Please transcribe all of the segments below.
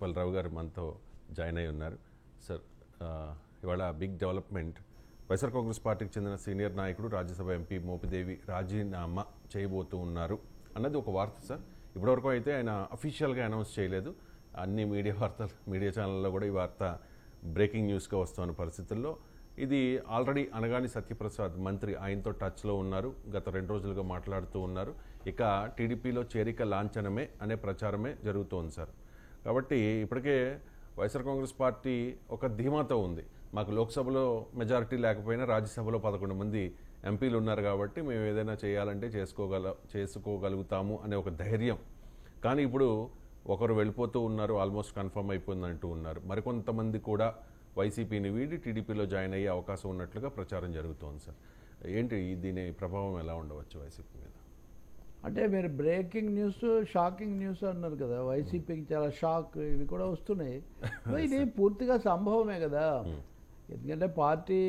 పల్రావు గారు మనతో జాయిన్ అయి ఉన్నారు. సార్, ఇవాళ బిగ్ డెవలప్మెంట్. వైఎస్ఆర్ కాంగ్రెస్ పార్టీకి చెందిన సీనియర్ నాయకుడు రాజ్యసభ ఎంపీ మోపిదేవి రాజీనామా చేయబోతూ ఉన్నారు అన్నది ఒక వార్త సార్. ఇప్పటివరకు అయితే ఆయన అఫీషియల్గా అనౌన్స్ చేయలేదు. అన్ని మీడియా ఛానళ్ళలో కూడా ఈ వార్త బ్రేకింగ్ న్యూస్గా వస్తున్న పరిస్థితుల్లో ఇది ఆల్రెడీ అనగాని సత్యప్రసాద్ మంత్రి ఆయనతో టచ్లో ఉన్నారు. గత 2 రోజులుగా మాట్లాడుతూ ఉన్నారు. ఇక టీడీపీలో చేరిక లాంఛనమే అనే ప్రచారమే జరుగుతోంది సార్. కాబట్టి ఇప్పటికే వైఎస్ఆర్ కాంగ్రెస్ పార్టీ ఒక ధీమాతో ఉంది. మాకు లోక్సభలో మెజారిటీ లేకపోయినా రాజ్యసభలో 11 మంది ఎంపీలు ఉన్నారు కాబట్టి మేము ఏదైనా చేయాలంటే చేసుకోగలుగుతాము అనే ఒక ధైర్యం. కానీ ఇప్పుడు ఒకరు వెళ్ళిపోతూ ఉన్నారు, ఆల్మోస్ట్ కన్ఫర్మ్ అయిపోయింది అంటూ ఉన్నారు. మరికొంతమంది కూడా వైసీపీని వీడి టీడీపీలో జాయిన్ అయ్యే అవకాశం ఉన్నట్లుగా ప్రచారం జరుగుతోంది సార్. ఏంటి దీని ప్రభావం ఎలా ఉండవచ్చు వైసీపీ మీద? అంటే మీరు బ్రేకింగ్ న్యూస్, షాకింగ్ న్యూస్ అన్నారు కదా, వైసీపీకి చాలా షాక్ ఇవి కూడా వస్తున్నాయి. ఇది పూర్తిగా సంభవమే కదా. ఎందుకంటే పార్టీ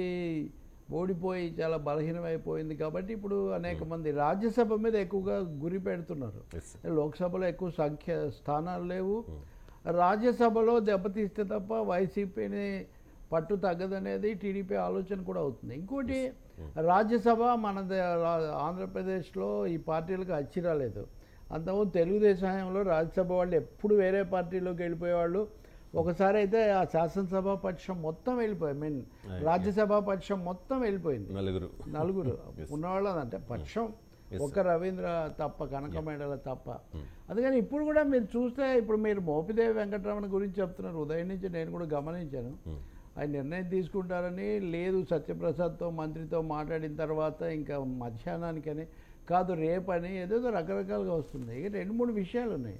ఓడిపోయి చాలా బలహీనమైపోయింది కాబట్టి ఇప్పుడు అనేక మంది రాజ్యసభ మీద ఎక్కువగా గురి పెడుతున్నారు. లోక్సభలో ఎక్కువ స్థానాలు లేవు. రాజ్యసభలో దెబ్బతీస్తే తప్ప వైసీపీని పట్టు తగ్గదనేది టీడీపీ ఆలోచన కూడా అవుతుంది. ఇంకోటి, రాజ్యసభ మన ఆంధ్రప్రదేశ్లో ఈ పార్టీలకు అచ్చి రాలేదు. అంతకుముందు తెలుగుదేశం హయాంలో రాజ్యసభ వాళ్ళు ఎప్పుడు వేరే పార్టీలోకి వెళ్ళిపోయేవాళ్ళు. ఒకసారి అయితే ఆ శాసనసభ పక్షం మొత్తం వెళ్ళిపోయి రాజ్యసభ పక్షం మొత్తం వెళ్ళిపోయింది. నలుగురు ఉన్నవాళ్ళు అంటే పక్షం ఒక రవీంద్ర తప్ప, కనకమేడల తప్ప. అందుకని ఇప్పుడు కూడా మీరు చూస్తే, ఇప్పుడు మీరు మోపిదేవి వెంకటరమణ గురించి చెప్తున్నారు. ఉదయం నుంచి నేను కూడా గమనించాను. ఆయన నిర్ణయం తీసుకుంటారని లేదు, సత్యప్రసాద్తో మంత్రితో మాట్లాడిన తర్వాత ఇంకా మధ్యాహ్నానికని కాదు రేపని ఏదేదో రకరకాలుగా వస్తుంది. ఇక 2-3 విషయాలు ఉన్నాయి.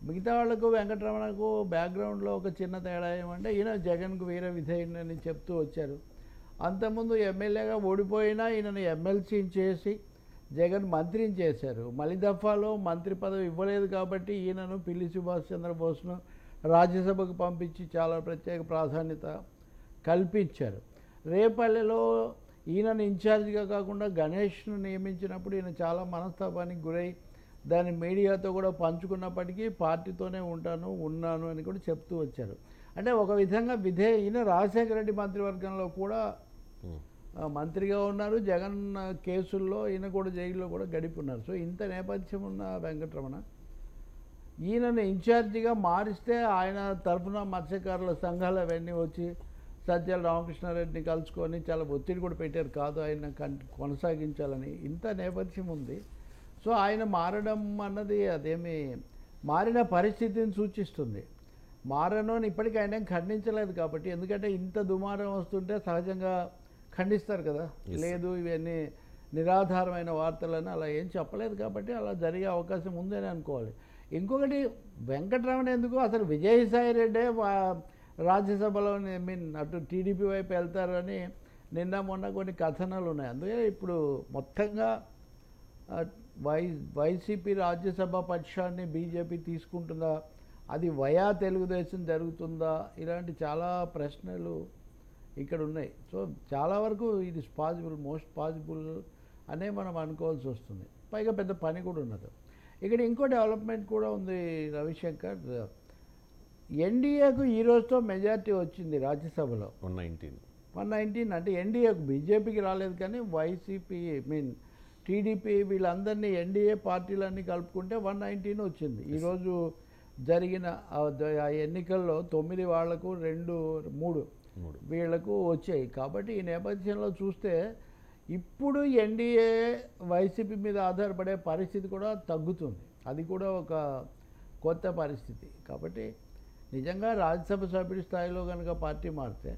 మిగతా వాళ్లకు వెంకటరమణకు బ్యాక్గ్రౌండ్లో ఒక చిన్న తేడా ఏమంటే, ఈయన జగన్కు వీర విధేయుడని చెప్తూ వచ్చారు. అంతకుముందు ఎమ్మెల్యేగా ఓడిపోయినా ఈయనను ఎమ్మెల్సీని చేసి జగన్ మంత్రిని చేశారు. మలి దఫాలో మంత్రి పదవి ఇవ్వలేదు కాబట్టి ఈయనను పిల్లి సుభాష్ చంద్రబోస్ను రాజ్యసభకు పంపించి చాలా ప్రత్యేక ప్రాధాన్యత కల్పించారు. రేపల్లెలో ఈయనను ఇన్ఛార్జిగా కాకుండా గణేష్ను నియమించినప్పుడు ఈయన చాలా మనస్తాపానికి గురై దాన్ని మీడియాతో కూడా పంచుకున్నప్పటికీ పార్టీతోనే ఉన్నాను అని కూడా చెప్తూ వచ్చారు. అంటే ఒక విధంగా ఈయన రాజశేఖర రెడ్డి మంత్రివర్గంలో కూడా మంత్రిగా ఉన్నారు. జగన్ కేసుల్లో ఈయన కూడా జైల్లో కూడా గడిపున్నారు. సో ఇంత నేపథ్యం ఉన్న వెంకటరమణ ఈయనను ఇన్ఛార్జిగా మారిస్తే ఆయన తరఫున మత్స్యకారుల సంఘాలు అవన్నీ వచ్చి సజ్జల రామకృష్ణారెడ్డిని కలుసుకొని చాలా ఒత్తిడి కూడా పెట్టారు, కాదు ఆయన కొనసాగించాలని. ఇంత నేపథ్యం ఉంది. సో ఆయన మారడం అన్నది అదేమి మారిన పరిస్థితిని సూచిస్తుంది. మారను అని ఇప్పటికీ ఆయన ఖండించలేదు కాబట్టి, ఎందుకంటే ఇంత దుమారం వస్తుంటే సహజంగా ఖండిస్తారు కదా. లేదు ఇవన్నీ నిరాధారమైన వార్తలని అలా ఏం చెప్పలేదు కాబట్టి అలా జరిగే అవకాశం ఉందని అనుకోవాలి. ఇంకొకటి, వెంకటరమణ ఎందుకు అసలు విజయసాయి రెడ్డే రాజ్యసభలో అటు టీడీపీ వైపు వెళ్తారని నిన్న మొన్న కొన్ని కథనాలు ఉన్నాయి. అందుకే ఇప్పుడు మొత్తంగా వైసీపీ రాజ్యసభ పక్షాన్ని బీజేపీ తీసుకుంటుందా, అది వయా తెలుగుదేశం జరుగుతుందా, ఇలాంటి చాలా ప్రశ్నలు ఇక్కడ ఉన్నాయి. సో చాలా వరకు ఇది మోస్ట్ పాసిబుల్ అనే మనం అనుకోవాల్సి వస్తుంది. పైగా పెద్ద పని కూడా ఉన్నది. ఇక్కడ ఇంకో డెవలప్మెంట్ కూడా ఉంది రవిశంకర్. ఎన్డీఏకు ఈ రోజుతో మెజారిటీ వచ్చింది రాజ్యసభలో 119. అంటే ఎన్డీఏకు, బీజేపీకి రాలేదు కానీ వైసీపీ టీడీపీ వీళ్ళందరినీ ఎన్డీఏ పార్టీలన్నీ కలుపుకుంటే 119 వచ్చింది. ఈరోజు జరిగిన ఆ ఎన్నికల్లో 9 వాళ్లకు 3 వీళ్లకు వచ్చాయి. కాబట్టి ఈ నేపథ్యంలో చూస్తే ఇప్పుడు ఎన్డీఏ వైసీపీ మీద ఆధారపడే పరిస్థితి కూడా తగ్గుతుంది. అది కూడా ఒక కొత్త పరిస్థితి. కాబట్టి నిజంగా రాజ్యసభ సభ్యుడి స్థాయిలో కనుక పార్టీ మారితే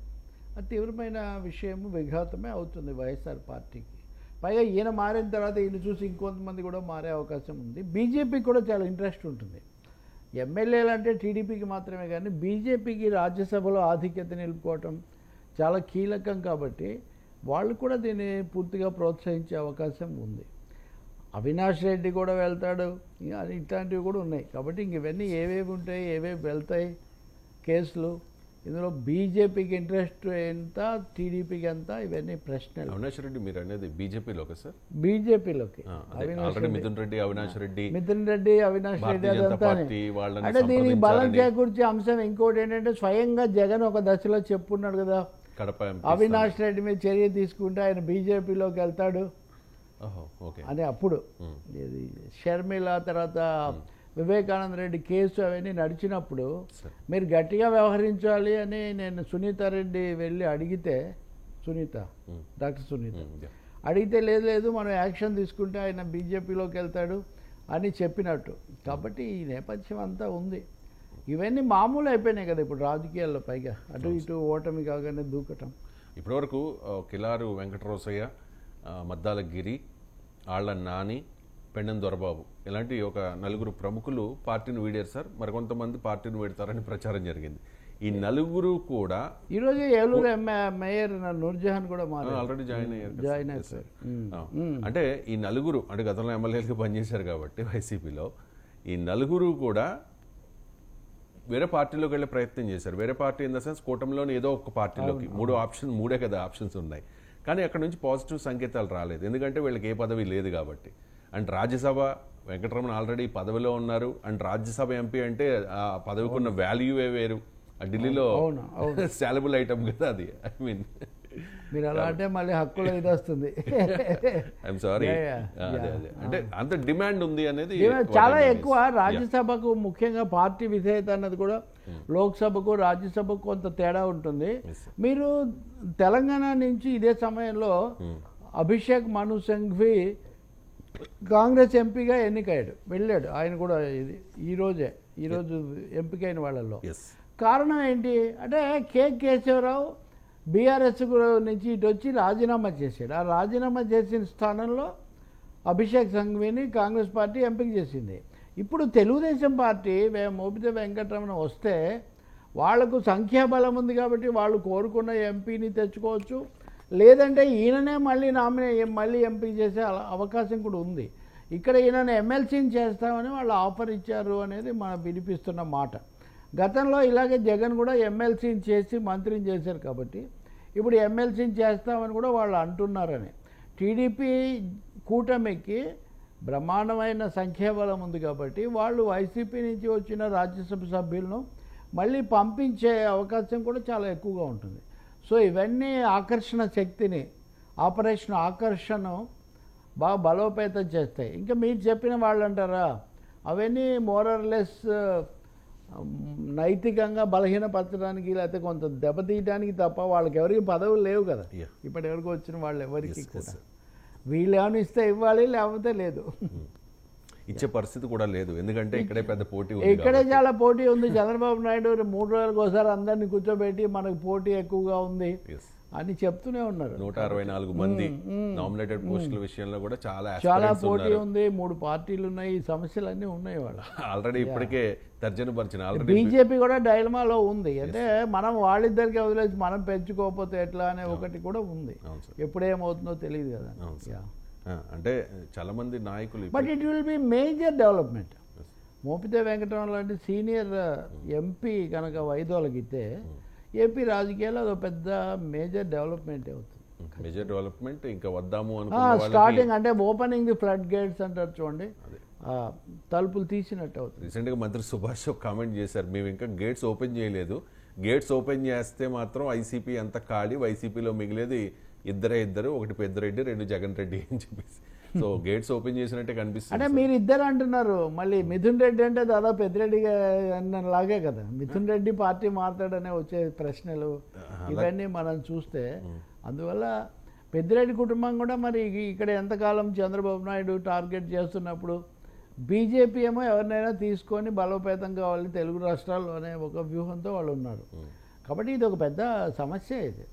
అది తీవ్రమైన విషయము, విఘాతమే అవుతుంది వైఎస్ఆర్ పార్టీకి. పైగా ఈయన మారిన తర్వాత ఈయన చూసి ఇంకొంతమంది కూడా మారే అవకాశం ఉంది. బీజేపీకి కూడా చాలా ఇంట్రెస్ట్ ఉంటుంది. ఎమ్మెల్యేలు అంటే టీడీపీకి మాత్రమే కానీ బీజేపీకి రాజ్యసభలో ఆధిక్యత నిలుపుకోవటం చాలా కీలకం కాబట్టి వాళ్ళు కూడా దీన్ని పూర్తిగా ప్రోత్సహించే అవకాశం ఉంది. అవినాష్ రెడ్డి కూడా వెళ్తాడు, ఇట్లాంటివి కూడా ఉన్నాయి. కాబట్టి ఇంక ఇవన్నీ ఏవేవి ఉంటాయి, ఏవేవి వెళ్తాయి కేసులు, ఇందులో బీజేపీకి ఇంట్రెస్ట్ ఎంత, టీడీపీకి ఎంత, ఇవన్నీ ప్రశ్నలు. అవినాష్ రెడ్డి మీరు అనేది బీజేపీలోకి సార్? బీజేపీలోకి ఆల్రెడీ మిథున్ రెడ్డి, అవినాష్ రెడ్డి అదంతా. అంటే దీనికి బలం చేకూర్చే అంశం ఇంకోటి ఏంటంటే స్వయంగా జగన్ ఒక దశలో చెప్పున్నాడు కదా, కడప అవినాష్ రెడ్డి మీద చర్య తీసుకుంటే ఆయన బీజేపీలోకి వెళ్తాడు అని. అప్పుడు ఇది షర్మిల తర్వాత వివేకానంద రెడ్డి కేసు అవన్నీ నడిచినప్పుడు మీరు గట్టిగా వ్యవహరించాలి అని నేను సునీత రెడ్డి వెళ్ళి అడిగితే, డాక్టర్ సునీత అడిగితే లేదు మనం యాక్షన్ తీసుకుంటే ఆయన బీజేపీలోకి వెళ్తాడు అని చెప్పినట్టు. కాబట్టి ఈ నేపథ్యం అంతా ఉంది. ఇవన్నీ మామూలు అయిపోయినాయి కదా ఇప్పుడు రాజకీయాల్లో, పైగా అటు ఇటు ఓటమి కాగానే దూకటం. ఇప్పటివరకు కిలారు వెంకటరోసయ్య, మద్దాల గిరి, ఆళ్ల నాని, పెండెం దొరబాబు ఇలాంటి ఒక నలుగురు ప్రముఖులు పార్టీని వీడారు సార్. మరికొంతమంది పార్టీని వీడతారని ప్రచారం జరిగింది. ఈ నలుగురు కూడా ఈరోజు ఏలూరు మేయర్ నూర్జహాన్ కూడా ఆల్రెడీ జాయిన్ అయ్యారు. అంటే ఈ నలుగురు అంటే గతంలో ఎమ్మెల్యేలుగా పనిచేశారు కాబట్టి వైసీపీలో ఈ నలుగురు కూడా వేరే పార్టీలోకి వెళ్ళే ప్రయత్నం చేశారు. వేరే పార్టీ ఇన్ ద సెన్స్ కూటమిలోని ఏదో ఒక పార్టీలోకి. మూడే కదా ఆప్షన్స్ ఉన్నాయి. కానీ అక్కడ నుంచి పాజిటివ్ సంకేతాలు రాలేదు. ఎందుకంటే వీళ్ళకి ఏ పదవి లేదు కాబట్టి. అండ్ రాజ్యసభ వెంకటరమణ ఆల్రెడీ పదవిలో ఉన్నారు. అండ్ రాజ్యసభ ఎంపీ అంటే ఆ పదవికి ఉన్న వాల్యూవే వేరు. ఆ ఢిల్లీలో సాలబుల్ ఐటమ్ కదా అది. ఐ మీన్ మీరు అలా అంటే మళ్ళీ హక్కులో ఇది వస్తుంది. I'm sorry. అంటే అంత డిమాండ్ ఉంది అనేది చాలా ఎక్కువ. రాజ్యసభకు ముఖ్యంగా పార్టీ విధేయత అన్నది కూడా లోక్సభకు రాజ్యసభకు కొంత తేడా ఉంటుంది. మీరు తెలంగాణ నుంచి ఇదే సమయంలో అభిషేక్ మను సింఘ్వి కాంగ్రెస్ ఎంపీగా ఎన్నికయ్యాడు, వెళ్ళాడు. ఆయన కూడా ఈరోజు ఎంపికైన వాళ్ళల్లో. కారణం ఏంటి అంటే కేశవరావు బీఆర్ఎస్ నుంచి ఇటు వచ్చి రాజీనామా చేశాడు. ఆ రాజీనామా చేసిన స్థానంలో అభిషేక్ సంఘ్విని కాంగ్రెస్ పార్టీ ఎంపిక చేసింది. ఇప్పుడు తెలుగుదేశం పార్టీ మోపిదేవి వెంకటరమణ వస్తే వాళ్లకు సంఖ్యాబలం ఉంది కాబట్టి వాళ్ళు కోరుకున్న ఎంపీని తెచ్చుకోవచ్చు. లేదంటే ఈయననే మళ్ళీ ఎంపీ చేసే అవకాశం కూడా ఉంది. ఇక్కడ ఈయనను ఎమ్మెల్సీని చేస్తామని వాళ్ళు ఆఫర్ ఇచ్చారు అనేది మనం వినిపిస్తున్న మాట. గతంలో ఇలాగే జగన్ కూడా ఎమ్మెల్సీని చేసి మంత్రిని చేశారు కాబట్టి ఇప్పుడు ఎమ్మెల్సీని చేస్తామని కూడా వాళ్ళు అంటున్నారని. టీడీపీ కూటమికి బ్రహ్మాండమైన సంఖ్యాబలం ఉంది కాబట్టి వాళ్ళు వైసీపీ నుంచి వచ్చిన రాజ్యసభ సభ్యులను మళ్ళీ పంపించే అవకాశం కూడా చాలా ఎక్కువగా ఉంటుంది. సో ఇవన్నీ ఆకర్షణ శక్తిని, ఆపరేషన్ ఆకర్షణ బాగా బలోపేతం చేస్తాయి. ఇంకా మీరు చెప్పిన వాళ్ళు అంటారా, అవన్నీ మోరర్లెస్ నైతికంగా బలహీనపరచడానికి లేకపోతే కొంత దెబ్బతీయడానికి తప్ప వాళ్ళకి ఎవరికి పదవులు లేవు కదా. ఇప్పటి వరకు వచ్చిన వాళ్ళు ఎవరికి కూడా వీళ్ళు ఏమైనా ఇస్తే ఇవ్వాలి, లేకపోతే లేదు. ఇచ్చే పరిస్థితి కూడా లేదు. ఎందుకంటే ఇక్కడే పెద్ద పోటీ ఉంది. ఇక్కడే చాలా పోటీ ఉంది. చంద్రబాబు నాయుడు 3 రోజులకు ఒకసారి అందరినీ కూర్చోబెట్టి మనకు పోటీ ఎక్కువగా ఉంది అని చెప్తూనే ఉన్నారు. 164 మంది నామినేటెడ్ పోస్టుల విషయంలో కూడా చాలా పోటీ ఉంది. 3 పార్టీలు ఉన్నాయి. ఈ సమస్యలన్నీ ఉన్నాయి. వాళ్ళు ఆల్రెడీ ఇప్పటికే తర్జనపరిచిన బీజేపీ కూడా డైలమాలో ఉంది. అంటే మనం వాళ్ళిద్దరికి వదిలేసి మనం పెంచుకోకపోతే ఎట్లా అనే ఒకటి కూడా ఉంది. ఎప్పుడేమవుతుందో తెలియదు కదా. అంటే చాలా మంది నాయకులు but it will be major development. Mopidevi Venkataramana లాంటి సీనియర్ ఎంపీ కనుక వైదొలగితే ఏపీ రాజకీయాల్లో అదో పెద్ద మేజర్ డెవలప్మెంట్ అవుతుంది. మేజర్ డెవలప్మెంట్ ఇంకా వద్దాము స్టార్టింగ్ అంటే ఓపెనింగ్ ది ఫ్లడ్ గేట్స్ అంటారు చూడండి, తలుపులు తీసినట్టు అవుతుంది. రీసెంట్గా మంత్రి సుభాష్ కామెంట్ చేశారు, మేము ఇంకా గేట్స్ ఓపెన్ చేయలేదు, గేట్స్ ఓపెన్ చేస్తే మాత్రం వైసీపీ అంత ఖాళీ, వైసీపీలో మిగిలేది ఇద్దరు, ఒకటి పెద్దిరెడ్డి, 2 జగన్ రెడ్డి అని చెప్పేసి. సో గేట్స్ ఓపెన్ చేసినట్టే కనిపిస్తుంది. అంటే మీరు ఇద్దరు అంటున్నారు, మళ్ళీ మిథున్ రెడ్డి అంటే దాదాపు పెద్దిరెడ్డి లాగే కదా. మిథున్ రెడ్డి పార్టీ మారుతాడనే వచ్చే ప్రశ్నలు ఇవన్నీ మనం చూస్తే, అందువల్ల పెద్దిరెడ్డి కుటుంబం కూడా మరి ఇక్కడ ఎంతకాలం చంద్రబాబు నాయుడు టార్గెట్ చేస్తున్నప్పుడు బీజేపీ ఏమో ఎవరినైనా తీసుకొని బలోపేతం కావాలి తెలుగు రాష్ట్రాల్లో అనే ఒక వ్యూహంతో వాళ్ళు ఉన్నారు. కాబట్టి ఇది ఒక పెద్ద సమస్య. ఇది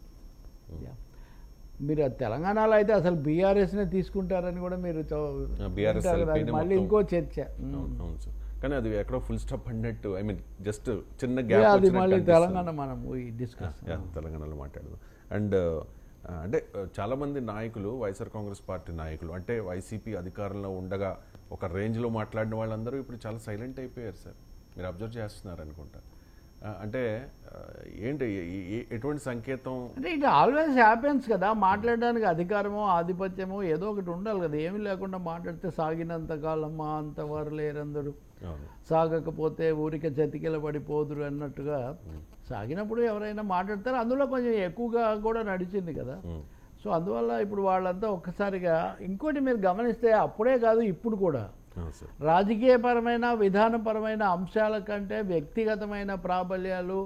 మీరు తెలంగాణలో అయితే అసలు బీఆర్ఎస్నే తీసుకుంటారని కూడా మీరు మళ్ళీ ఇంకో చర్చ. కానీ అది ఎక్కడో ఫుల్ స్టాప్ అన్నట్టు, ఐ మీన్ జస్ట్ చిన్న గ్యాప్. అది మళ్ళీ తెలంగాణ మనం డిస్కస్ తెలంగాణలో మాట్లాడదాం. అండ్ అంటే చాలామంది నాయకులు, వైఎస్ఆర్ కాంగ్రెస్ పార్టీ నాయకులు, అంటే వైసీపీ అధికారంలో ఉండగా ఒక రేంజ్లో మాట్లాడిన వాళ్ళందరూ ఇప్పుడు చాలా సైలెంట్ అయిపోయారు సార్. మీరు అబ్జర్వ్ చేస్తున్నారు అనుకుంటా. అంటే ఏంటి ఎటువంటి సంకేతం? అంటే ఇట్ ఆల్వేస్ హ్యాపెన్స్ కదా, మాట్లాడడానికి అధికారమో ఆధిపత్యమో ఏదో ఒకటి ఉండాలి కదా. ఏమీ లేకుండా మాట్లాడితే సాగినంత కాలమ్మా అంతవారు లేరందరూ, సాగకపోతే ఊరికే చతికిల పడిపోదురు అన్నట్టుగా సాగినప్పుడు ఎవరైనా మాట్లాడతారు. అందులో కొంచెం ఎక్కువగా కూడా నడిచింది కదా. సో అందువల్ల ఇప్పుడు వాళ్ళంతా ఒక్కసారిగా ఇంకోటి మీరు గమనిస్తే అప్పుడే కాదు ఇప్పుడు కూడా రాజకీయపరమైన విధానపరమైన అంశాల కంటే వ్యక్తిగతమైన ప్రాబల్యాలు,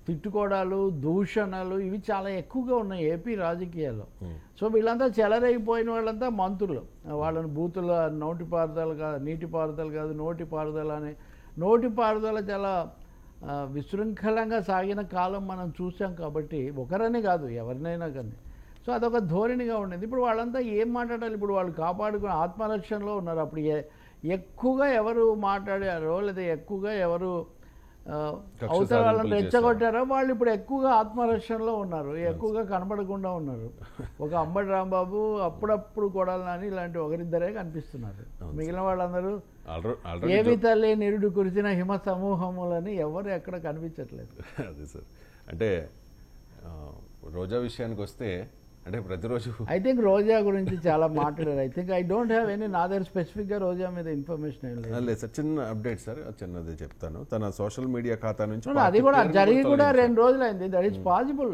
తిట్టుకోవడాలు, దూషణలు ఇవి చాలా ఎక్కువగా ఉన్నాయి ఏపీ రాజకీయాల్లో. సో వీళ్ళంతా చెలరైపోయిన వాళ్ళంతా మంత్రులు, వాళ్ళని బూతుల నోటిపారుదల కాదు, నీటిపారుదల కాదు, నోటిపారుదల అని. నోటిపారుదల చాలా విశృంఖలంగా సాగిన కాలం మనం చూసాం కాబట్టి, ఒకరనే కాదు ఎవరినైనా కానీ. సో అదొక ధోరణిగా ఉండేది. ఇప్పుడు వాళ్ళంతా ఏం మాట్లాడాలి? ఇప్పుడు వాళ్ళు కాపాడుకుని ఆత్మరక్షణలో ఉన్నారు. అప్పుడు ఎక్కువగా ఎవరు మాట్లాడారో లేదా ఎక్కువగా ఎవరు అవతల వాళ్ళని రెచ్చగొట్టారో వాళ్ళు ఇప్పుడు ఎక్కువగా ఆత్మరక్షణలో ఉన్నారు, ఎక్కువగా కనబడకుండా ఉన్నారు. ఒక అంబటి రాంబాబు, అప్పుడప్పుడు కొడాలి నాని, ఇలాంటి ఒకరిద్దరే కనిపిస్తున్నారు. మిగిలిన వాళ్ళందరూ ఏవి తల్లి నిరుడు కురిసిన హిమ సమూహములని ఎవరు ఎక్కడ కనిపించట్లేదు. అదే సార్, అంటే రోజా విషయానికి వస్తే అంటే ప్రతిరోజు ఐ థింక్ రోజా గురించి చాలా మాట్లాడారు. I think I don't have any నా దగ్గర స్పెసిఫిక్గా రోజా మీద ఇన్ఫర్మేషన్ ఏం లేదు సార్. చిన్న అప్డేట్ సార్, చిన్నది చెప్తాను. తన సోషల్ మీడియా ఖాతా నుంచి అది కూడా జరిగి కూడా 2 రోజులైంది. That is possible.